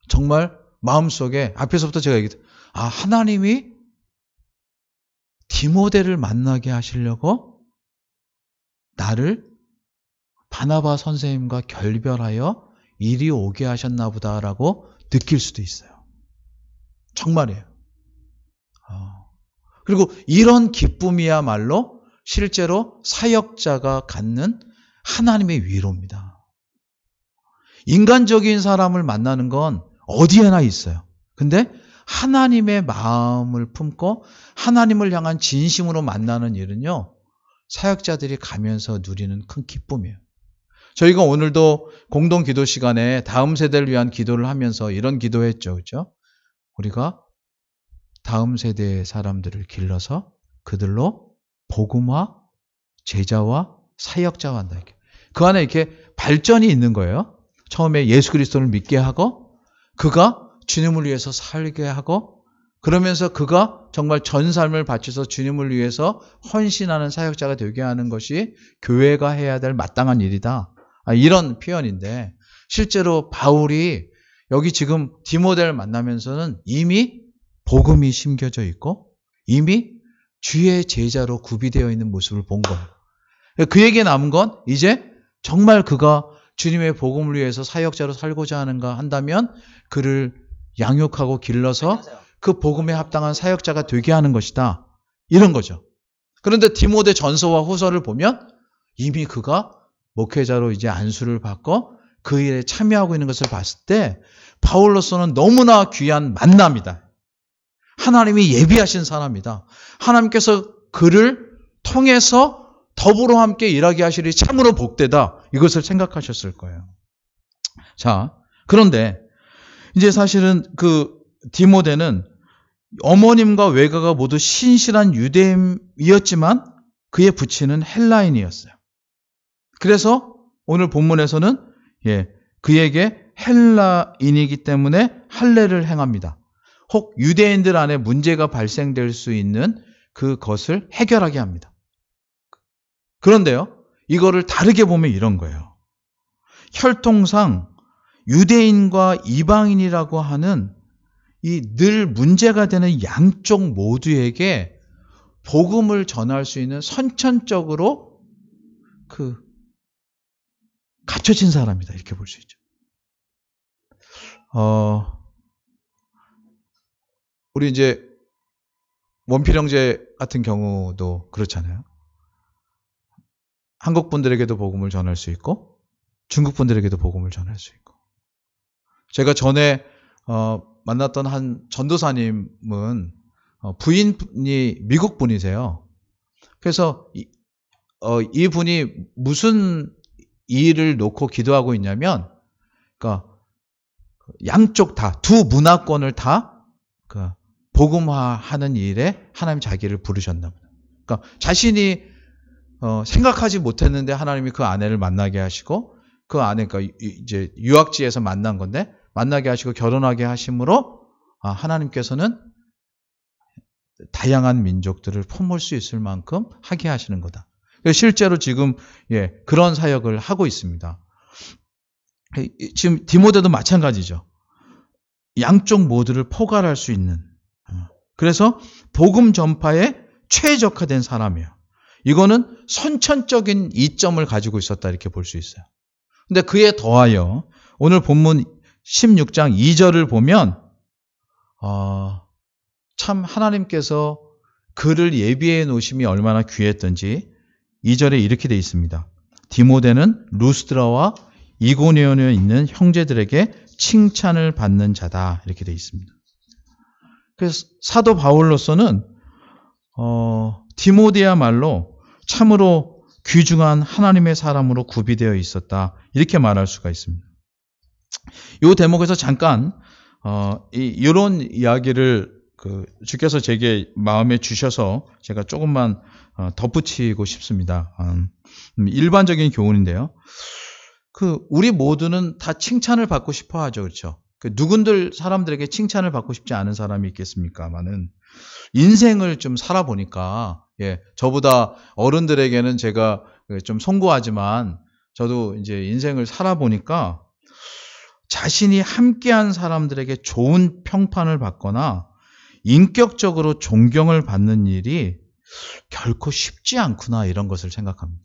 정말 마음속에 앞에서부터 제가 얘기했죠. 하나님이 디모데를 만나게 하시려고 나를 바나바 선생님과 결별하여 이리 오게 하셨나 보다라고 느낄 수도 있어요. 정말이에요. 그리고 이런 기쁨이야말로 실제로 사역자가 갖는 하나님의 위로입니다. 인간적인 사람을 만나는 건 어디에나 있어요. 근데 하나님의 마음을 품고 하나님을 향한 진심으로 만나는 일은요, 사역자들이 가면서 누리는 큰 기쁨이에요. 저희가 오늘도 공동 기도 시간에 다음 세대를 위한 기도를 하면서 이런 기도했죠. 그렇죠? 우리가 다음 세대의 사람들을 길러서 그들로 복음화, 제자와 사역자와 한다. 그 안에 이렇게 발전이 있는 거예요. 처음에 예수 그리스도를 믿게 하고 그가 주님을 위해서 살게 하고 그러면서 그가 정말 전 삶을 바쳐서 주님을 위해서 헌신하는 사역자가 되게 하는 것이 교회가 해야 될 마땅한 일이다. 이런 표현인데 실제로 바울이 여기 지금 디모데를 만나면서는 이미 복음이 심겨져 있고 이미 주의 제자로 구비되어 있는 모습을 본 거예요. 그에게 남은 건 이제 정말 그가 주님의 복음을 위해서 사역자로 살고자 하는가 한다면 그를 양육하고 길러서 그 복음에 합당한 사역자가 되게 하는 것이다. 이런 거죠. 그런데 디모데 전서와 후서를 보면 이미 그가 목회자로 이제 안수를 받고 그 일에 참여하고 있는 것을 봤을 때 바울로서는 너무나 귀한 만남이다. 하나님이 예비하신 사람이다. 하나님께서 그를 통해서 더불어 함께 일하게 하시리 참으로 복되다. 이것을 생각하셨을 거예요. 자, 그런데 이제 사실은 그 디모데는 어머님과 외가가 모두 신실한 유대인이었지만 그의 부친은 헬라인이었어요. 그래서 오늘 본문에서는 그에게 헬라인이기 때문에 할례를 행합니다. 혹 유대인들 안에 문제가 발생될 수 있는 그것을 해결하게 합니다. 그런데요, 이거를 다르게 보면 이런 거예요. 혈통상 유대인과 이방인이라고 하는 이 늘 문제가 되는 양쪽 모두에게 복음을 전할 수 있는 선천적으로 갖춰진 사람이다. 이렇게 볼 수 있죠. 우리 이제 원필 형제 같은 경우도 그렇잖아요. 한국 분들에게도 복음을 전할 수 있고 중국 분들에게도 복음을 전할 수 있고. 제가 전에 만났던 한 전도사님은 부인이 미국 분이세요. 그래서 이 분이 무슨 일을 놓고 기도하고 있냐면, 그러니까 양쪽 다 두 문화권을 다 복음화하는 일에 하나님 자기를 부르셨나 보다. 그러니까 자신이 생각하지 못했는데 하나님이 그 아내를 만나게 하시고 그 아내, 그러니까 이제 유학지에서 만난 건데 만나게 하시고 결혼하게 하심으로 하나님께서는 다양한 민족들을 품을 수 있을 만큼 하게 하시는 거다. 실제로 지금 그런 사역을 하고 있습니다. 지금 디모데도 마찬가지죠. 양쪽 모두를 포괄할 수 있는. 그래서 복음 전파에 최적화된 사람이에요. 이거는 선천적인 이점을 가지고 있었다 이렇게 볼 수 있어요. 근데 그에 더하여 오늘 본문 16장 2절을 보면 참 하나님께서 그를 예비해 놓으심이 얼마나 귀했던지 2절에 이렇게 돼 있습니다. 디모데는 루스드라와 이고니온에 있는 형제들에게 칭찬을 받는 자다 이렇게 돼 있습니다. 그래서 사도 바울로서는 디모데야말로 참으로 귀중한 하나님의 사람으로 구비되어 있었다 이렇게 말할 수가 있습니다. 이 대목에서 잠깐 이런 이야기를 주께서 제게 마음에 주셔서 제가 조금만 덧붙이고 싶습니다. 일반적인 교훈인데요. 우리 모두는 다 칭찬을 받고 싶어 하죠. 그렇죠? 누군들 사람들에게 칭찬을 받고 싶지 않은 사람이 있겠습니까만은 인생을 좀 살아보니까 저보다 어른들에게는 제가 좀 송구하지만 저도 이제 인생을 살아보니까 자신이 함께한 사람들에게 좋은 평판을 받거나 인격적으로 존경을 받는 일이 결코 쉽지 않구나 이런 것을 생각합니다.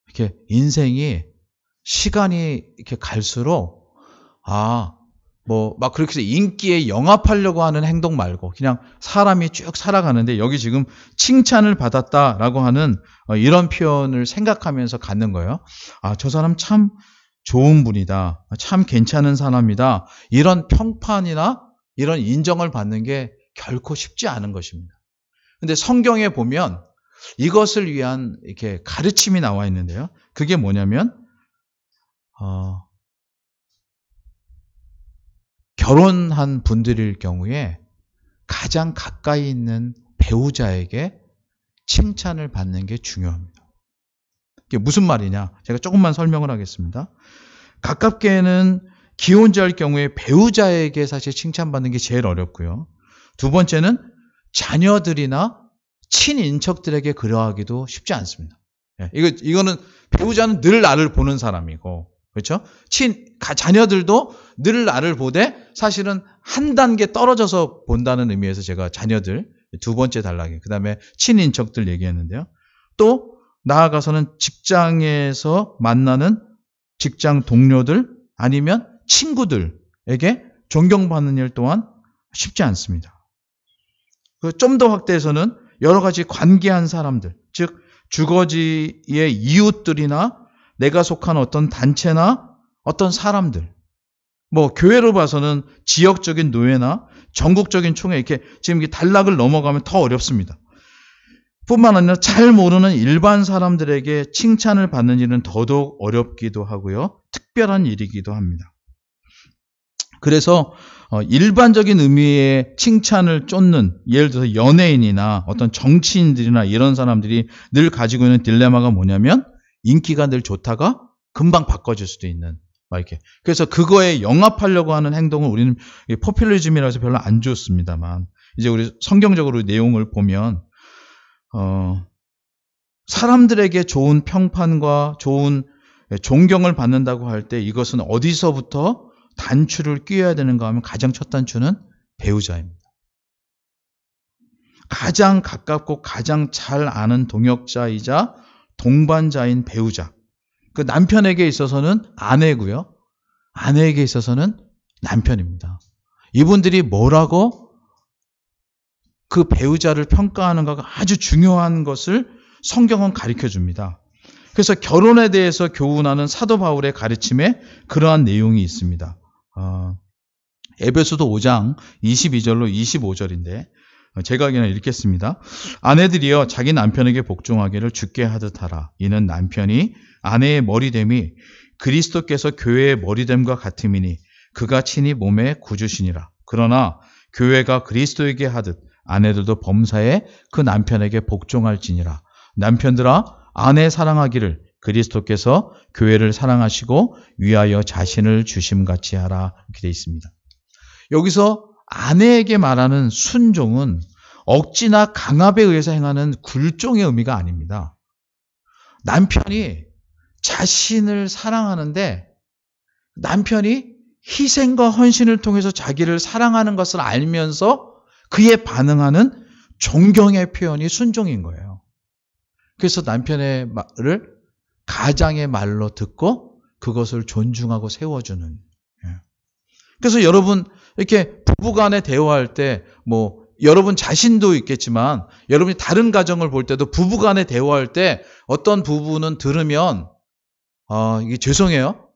이렇게 인생이 시간이 이렇게 갈수록 막 그렇게 해서 인기에 영합하려고 하는 행동 말고 그냥 사람이 쭉 살아가는데 여기 지금 칭찬을 받았다라고 하는 이런 표현을 생각하면서 갖는 거예요. 저 사람 참 좋은 분이다. 참 괜찮은 사람이다. 이런 평판이나 이런 인정을 받는 게 결코 쉽지 않은 것입니다. 근데 성경에 보면 이것을 위한 이렇게 가르침이 나와 있는데요. 그게 뭐냐면 결혼한 분들일 경우에 가장 가까이 있는 배우자에게 칭찬을 받는 게 중요합니다. 이게 무슨 말이냐? 제가 조금만 설명을 하겠습니다. 가깝게는 기혼자일 경우에 배우자에게 사실 칭찬받는 게 제일 어렵고요. 두 번째는 자녀들이나 친인척들에게 그러하기도 쉽지 않습니다. 이거는 배우자는 늘 나를 보는 사람이고 그렇죠? 자녀들도 늘 나를 보되 사실은 한 단계 떨어져서 본다는 의미에서 제가 자녀들 두 번째 단락에 그 다음에 친인척들 얘기했는데요. 또 나아가서는 직장에서 만나는 직장 동료들 아니면 친구들에게 존경받는 일 또한 쉽지 않습니다. 좀 더 확대해서는 여러 가지 관계한 사람들, 즉 주거지의 이웃들이나 내가 속한 어떤 단체나 어떤 사람들, 뭐 교회로 봐서는 지역적인 노예나 전국적인 총회, 이렇게 지금 이 단락을 넘어가면 더 어렵습니다. 뿐만 아니라 잘 모르는 일반 사람들에게 칭찬을 받는 일은 더더욱 어렵기도 하고요. 특별한 일이기도 합니다. 그래서 일반적인 의미의 칭찬을 쫓는, 예를 들어서 연예인이나 어떤 정치인들이나 이런 사람들이 늘 가지고 있는 딜레마가 뭐냐면 인기가 늘 좋다가 금방 바꿔질 수도 있는, 막 이렇게. 그래서 그거에 영합하려고 하는 행동을 우리는 포퓰리즘이라고 해서 별로 안 좋습니다만, 이제 우리 성경적으로 내용을 보면 사람들에게 좋은 평판과 좋은 존경을 받는다고 할 때 이것은 어디서부터 단추를 끼워야 되는가 하면 가장 첫 단추는 배우자입니다. 가장 가깝고 가장 잘 아는 동역자이자 동반자인 배우자. 그 남편에게 있어서는 아내고요. 아내에게 있어서는 남편입니다. 이분들이 뭐라고 그 배우자를 평가하는가가 아주 중요한 것을 성경은 가르쳐 줍니다. 그래서 결혼에 대해서 교훈하는 사도 바울의 가르침에 그러한 내용이 있습니다. 에베소서 5장 22절로 25절인데 제가 그냥 읽겠습니다. 아내들이여 자기 남편에게 복종하기를 주께 하듯 하라. 이는 남편이 아내의 머리됨이 그리스도께서 교회의 머리됨과 같음이니 그가 친히 몸의 구주시니라. 그러나 교회가 그리스도에게 하듯 아내들도 범사에 그 남편에게 복종할지니라. 남편들아 아내 사랑하기를 그리스도께서 교회를 사랑하시고 위하여 자신을 주심같이 하라. 이렇게 되어 있습니다. 여기서 아내에게 말하는 순종은 억지나 강압에 의해서 행하는 굴종의 의미가 아닙니다. 남편이 자신을 사랑하는데 남편이 희생과 헌신을 통해서 자기를 사랑하는 것을 알면서 그에 반응하는 존경의 표현이 순종인 거예요. 그래서 남편의 말을 가장의 말로 듣고 그것을 존중하고 세워주는. 그래서 여러분 이렇게 부부간에 대화할 때 뭐 여러분 자신도 있겠지만 여러분이 다른 가정을 볼 때도 부부간에 대화할 때 어떤 부부는 들으면 이게 죄송해요.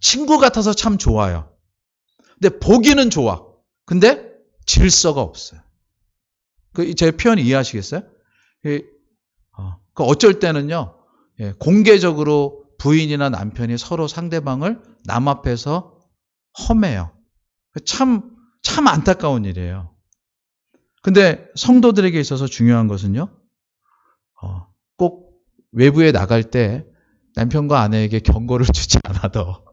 친구 같아서 참 좋아요. 근데 보기는 좋아. 근데 질서가 없어요. 제 표현 이해하시겠어요? 어쩔 때는요, 공개적으로 부인이나 남편이 서로 상대방을 남 앞에서 험해요. 참 안타까운 일이에요. 근데 성도들에게 있어서 중요한 것은요, 꼭 외부에 나갈 때 남편과 아내에게 경고를 주지 않아도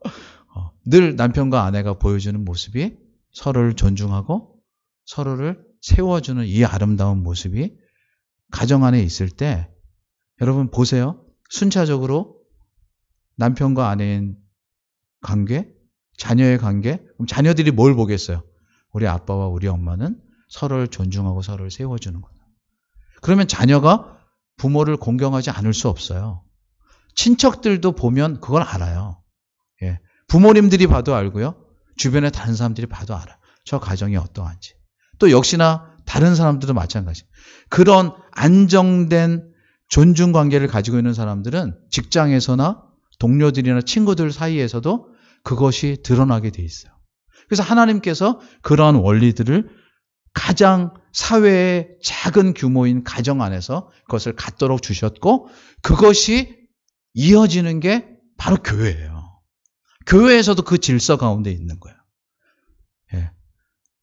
늘 남편과 아내가 보여주는 모습이 서로를 존중하고 서로를 세워주는 이 아름다운 모습이 가정 안에 있을 때 여러분 보세요. 순차적으로 남편과 아내의 관계, 자녀의 관계, 그럼 자녀들이 뭘 보겠어요? 우리 아빠와 우리 엄마는 서로를 존중하고 서로를 세워주는 거다. 그러면 자녀가 부모를 공경하지 않을 수 없어요. 친척들도 보면 그걸 알아요. 부모님들이 봐도 알고요. 주변에 다른 사람들이 봐도 알아요. 저 가정이 어떠한지. 또 역시나 다른 사람들도 마찬가지. 그런 안정된 존중 관계를 가지고 있는 사람들은 직장에서나 동료들이나 친구들 사이에서도 그것이 드러나게 돼 있어요. 그래서 하나님께서 그러한 원리들을 가장 사회의 작은 규모인 가정 안에서 그것을 갖도록 주셨고 그것이 이어지는 게 바로 교회예요. 교회에서도 그 질서 가운데 있는 거예요.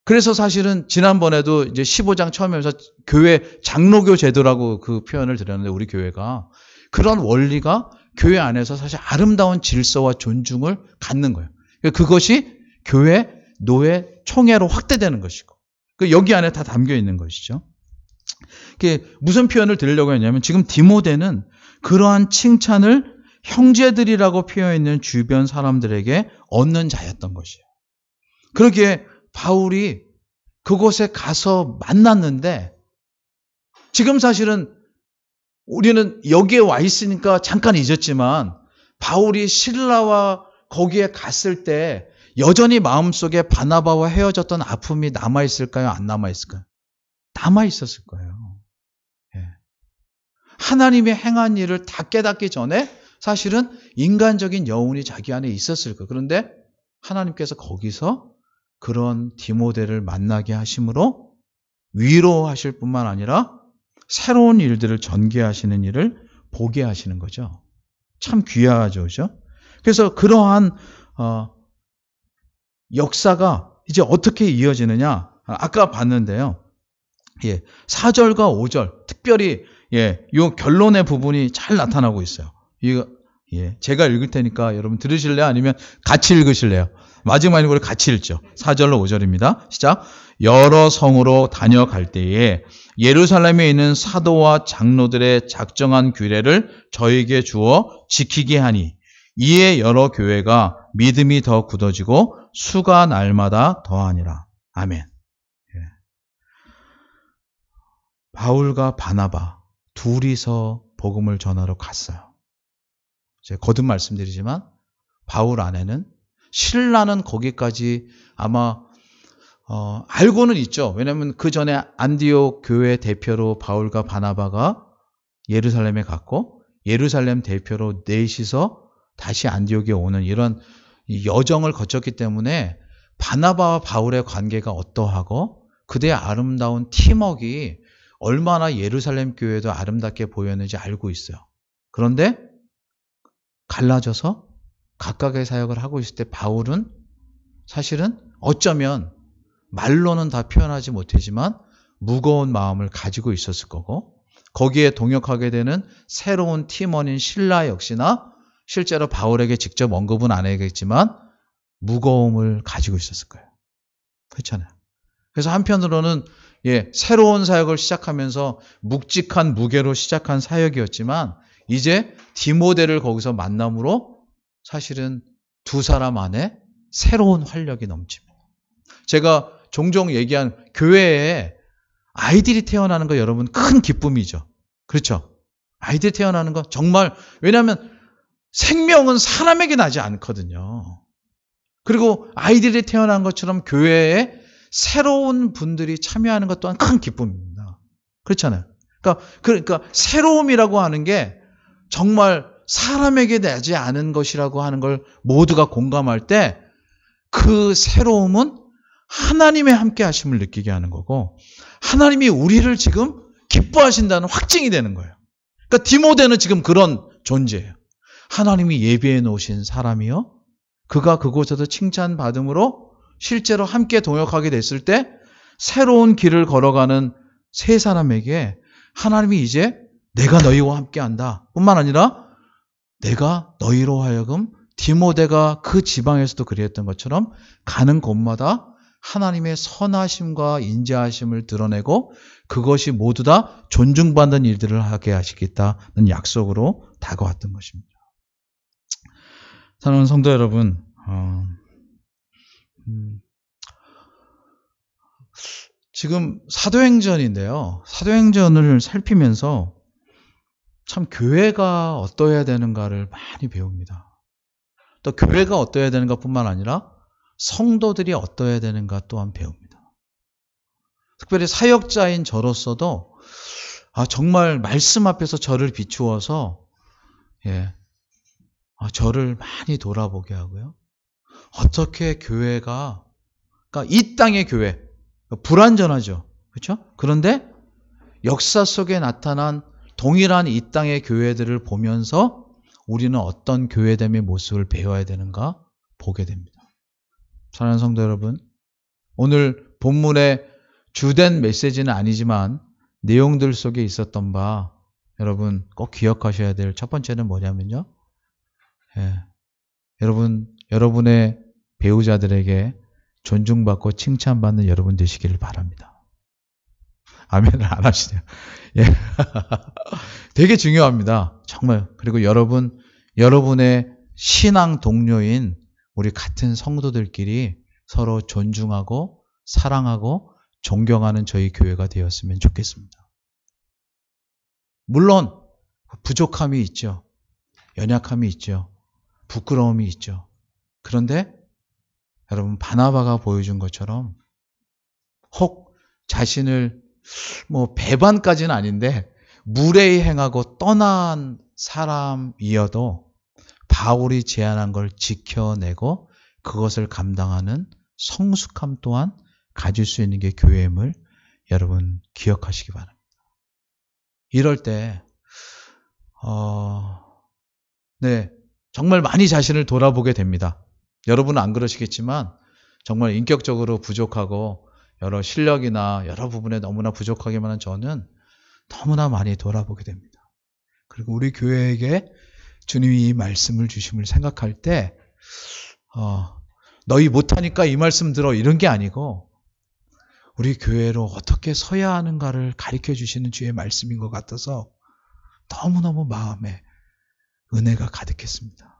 그래서 사실은 지난번에도 이제 15장 처음에서 교회 장로교 제도라고 그 표현을 드렸는데 우리 교회가 그런 원리가 교회 안에서 사실 아름다운 질서와 존중을 갖는 거예요. 그것이 교회, 노예, 총회로 확대되는 것이고 여기 안에 다 담겨 있는 것이죠. 무슨 표현을 드리려고 했냐면 지금 디모데는 그러한 칭찬을 형제들이라고 표현있는 주변 사람들에게 얻는 자였던 것이에요. 그러기에 바울이 그곳에 가서 만났는데 지금 사실은 우리는 여기에 와 있으니까 잠깐 잊었지만 바울이 실라와 거기에 갔을 때 여전히 마음속에 바나바와 헤어졌던 아픔이 남아있을까요? 안 남아있을까요? 남아있었을 거예요. 예. 하나님의 행한 일을 다 깨닫기 전에 사실은 인간적인 여운이 자기 안에 있었을 거예요. 그런데 하나님께서 거기서 그런 디모데를 만나게 하심으로 위로하실 뿐만 아니라 새로운 일들을 전개하시는 일을 보게 하시는 거죠. 참 귀하죠. 그죠? 그래서 그러한 역사가 이제 어떻게 이어지느냐? 아까 봤는데요. 4절과 5절 특별히 요 결론의 부분이 잘 나타나고 있어요. 이거 제가 읽을 테니까 여러분 들으실래요? 아니면 같이 읽으실래요? 마지막에 우리 같이 읽죠. 4절로 5절입니다. 시작. 여러 성으로 다녀갈 때에 예루살렘에 있는 사도와 장로들의 작정한 규례를 저에게 주어 지키게 하니 이에 여러 교회가 믿음이 더 굳어지고 수가 날마다 더하니라. 아멘. 바울과 바나바 둘이서 복음을 전하러 갔어요. 제가 거듭 말씀드리지만 바울 안에는 실라는 거기까지 아마 알고는 있죠. 왜냐하면 그 전에 안디옥 교회 대표로 바울과 바나바가 예루살렘에 갔고 예루살렘 대표로 넷이서 다시 안디옥에 오는 이런 여정을 거쳤기 때문에 바나바와 바울의 관계가 어떠하고 그들의 아름다운 팀워크가 얼마나 예루살렘 교회도 아름답게 보였는지 알고 있어요. 그런데 갈라져서 각각의 사역을 하고 있을 때 바울은 사실은 어쩌면 말로는 다 표현하지 못하지만 무거운 마음을 가지고 있었을 거고 거기에 동역하게 되는 새로운 팀원인 실라 역시나 실제로 바울에게 직접 언급은 안 하겠지만 무거움을 가지고 있었을 거예요. 그렇잖아요. 그래서 한편으로는 새로운 사역을 시작하면서 묵직한 무게로 시작한 사역이었지만 이제 디모데를 거기서 만남으로 사실은 두 사람 안에 새로운 활력이 넘칩니다. 제가 종종 얘기한 교회에 아이들이 태어나는 거 여러분 큰 기쁨이죠. 그렇죠? 아이들이 태어나는 거 정말 왜냐하면 생명은 사람에게 나지 않거든요. 그리고 아이들이 태어난 것처럼 교회에 새로운 분들이 참여하는 것 또한 큰 기쁨입니다. 그렇잖아요. 그러니까 새로움이라고 하는 게 정말 사람에게 나지 않은 것이라고 하는 걸 모두가 공감할 때 그 새로움은 하나님의 함께 하심을 느끼게 하는 거고 하나님이 우리를 지금 기뻐하신다는 확증이 되는 거예요. 그러니까 디모데는 지금 그런 존재예요. 하나님이 예비해 놓으신 사람이요. 그가 그곳에서 칭찬받음으로 실제로 함께 동역하게 됐을 때 새로운 길을 걸어가는 세 사람에게 하나님이 이제 내가 너희와 함께한다 뿐만 아니라 내가 너희로 하여금 디모데가 그 지방에서도 그랬던 것처럼 가는 곳마다 하나님의 선하심과 인자하심을 드러내고 그것이 모두 다 존중받는 일들을 하게 하시겠다는 약속으로 다가왔던 것입니다. 사랑하는 성도 여러분, 지금 사도행전인데요. 사도행전을 살피면서 참 교회가 어떠해야 되는가를 많이 배웁니다. 또 교회가 어떠해야 되는가 뿐만 아니라 성도들이 어떠해야 되는가 또한 배웁니다. 특별히 사역자인 저로서도 정말 말씀 앞에서 저를 비추어서 저를 많이 돌아보게 하고요. 어떻게 교회가 그러니까 이 땅의 교회 불완전하죠. 그렇죠? 그런데 역사 속에 나타난 동일한 이 땅의 교회들을 보면서 우리는 어떤 교회됨의 모습을 배워야 되는가 보게 됩니다. 사랑하는 성도 여러분, 오늘 본문의 주된 메시지는 아니지만 내용들 속에 있었던 바 여러분 꼭 기억하셔야 될 첫 번째는 뭐냐면요. 여러분의 배우자들에게 존중받고 칭찬받는 여러분 되시기를 바랍니다. 아멘을 안 하시네요. 되게 중요합니다. 정말. 그리고 여러분 여러분의 신앙 동료인 우리 같은 성도들끼리 서로 존중하고 사랑하고 존경하는 저희 교회가 되었으면 좋겠습니다. 물론 부족함이 있죠. 연약함이 있죠. 부끄러움이 있죠. 그런데 여러분 바나바가 보여준 것처럼 혹 자신을 배반까지는 아닌데 무례행하고 떠난 사람이어도 바울이 제안한 걸 지켜내고 그것을 감당하는 성숙함 또한 가질 수 있는 게 교회임을 여러분 기억하시기 바랍니다. 이럴 때 정말 많이 자신을 돌아보게 됩니다. 여러분은 안 그러시겠지만 정말 인격적으로 부족하고 여러 실력이나 여러 부분에 너무나 부족하기만 한 저는 너무나 많이 돌아보게 됩니다. 그리고 우리 교회에게 주님이 이 말씀을 주심을 생각할 때 너희 못하니까 이 말씀 들어 이런 게 아니고 우리 교회로 어떻게 서야 하는가를 가르쳐 주시는 주의 말씀인 것 같아서 너무너무 마음에 은혜가 가득했습니다.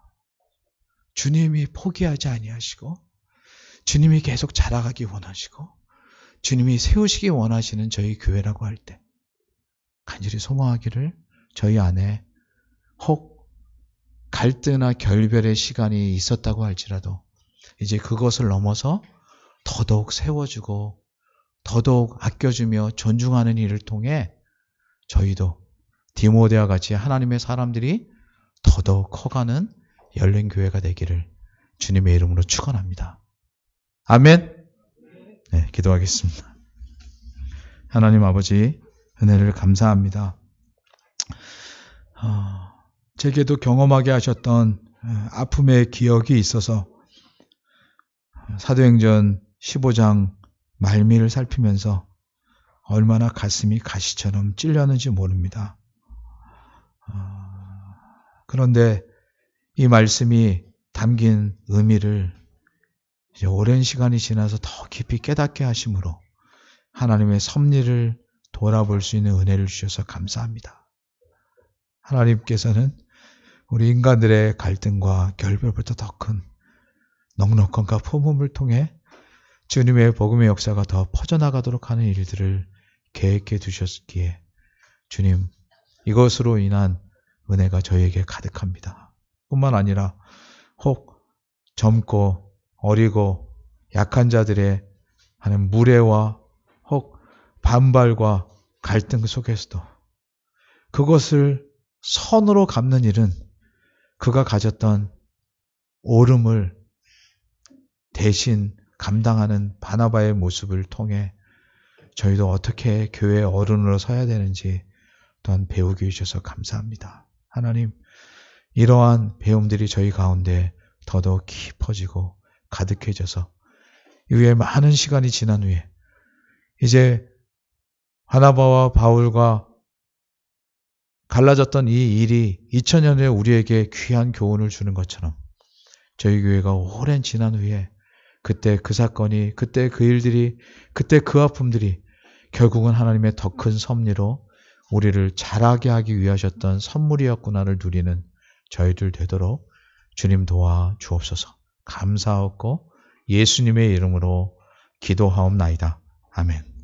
주님이 포기하지 아니하시고 주님이 계속 자라가기 원하시고 주님이 세우시기 원하시는 저희 교회라고 할 때 간절히 소망하기를 저희 안에 혹 갈등이나 결별의 시간이 있었다고 할지라도 이제 그것을 넘어서 더더욱 세워주고 더더욱 아껴주며 존중하는 일을 통해 저희도 디모데와 같이 하나님의 사람들이 더더욱 커가는 열린 교회가 되기를 주님의 이름으로 축원합니다. 아멘. 네, 기도하겠습니다. 하나님 아버지 은혜를 감사합니다. 제게도 경험하게 하셨던 아픔의 기억이 있어서 사도행전 15장 말미를 살피면서 얼마나 가슴이 가시처럼 찔렸는지 모릅니다. 그런데 이 말씀이 담긴 의미를 이제 오랜 시간이 지나서 더 깊이 깨닫게 하심으로 하나님의 섭리를 돌아볼 수 있는 은혜를 주셔서 감사합니다. 하나님께서는 우리 인간들의 갈등과 결별보다 더 큰 넉넉함과 품음을 통해 주님의 복음의 역사가 더 퍼져나가도록 하는 일들을 계획해 두셨기에 주님 이것으로 인한 은혜가 저희에게 가득합니다. 뿐만 아니라 혹 젊고 어리고 약한 자들의 하는 무례와 혹 반발과 갈등 속에서도 그것을 선으로 갚는 일은 그가 가졌던 오름을 대신 감당하는 바나바의 모습을 통해 저희도 어떻게 교회의 어른으로 서야 되는지 또한 배우게 해주셔서 감사합니다. 하나님, 이러한 배움들이 저희 가운데 더더욱 깊어지고 가득해져서 이후에 많은 시간이 지난 후에 이제 바나바와 바울과 갈라졌던 이 일이 2000년 후에 우리에게 귀한 교훈을 주는 것처럼 저희 교회가 오랜 지난 후에 그때 그 사건이, 그때 그 일들이, 그때 그 아픔들이 결국은 하나님의 더 큰 섭리로 우리를 자라게 하기 위하셨던 선물이었구나를 누리는 저희들 되도록 주님 도와 주옵소서. 감사하고 예수님의 이름으로 기도하옵나이다. 아멘.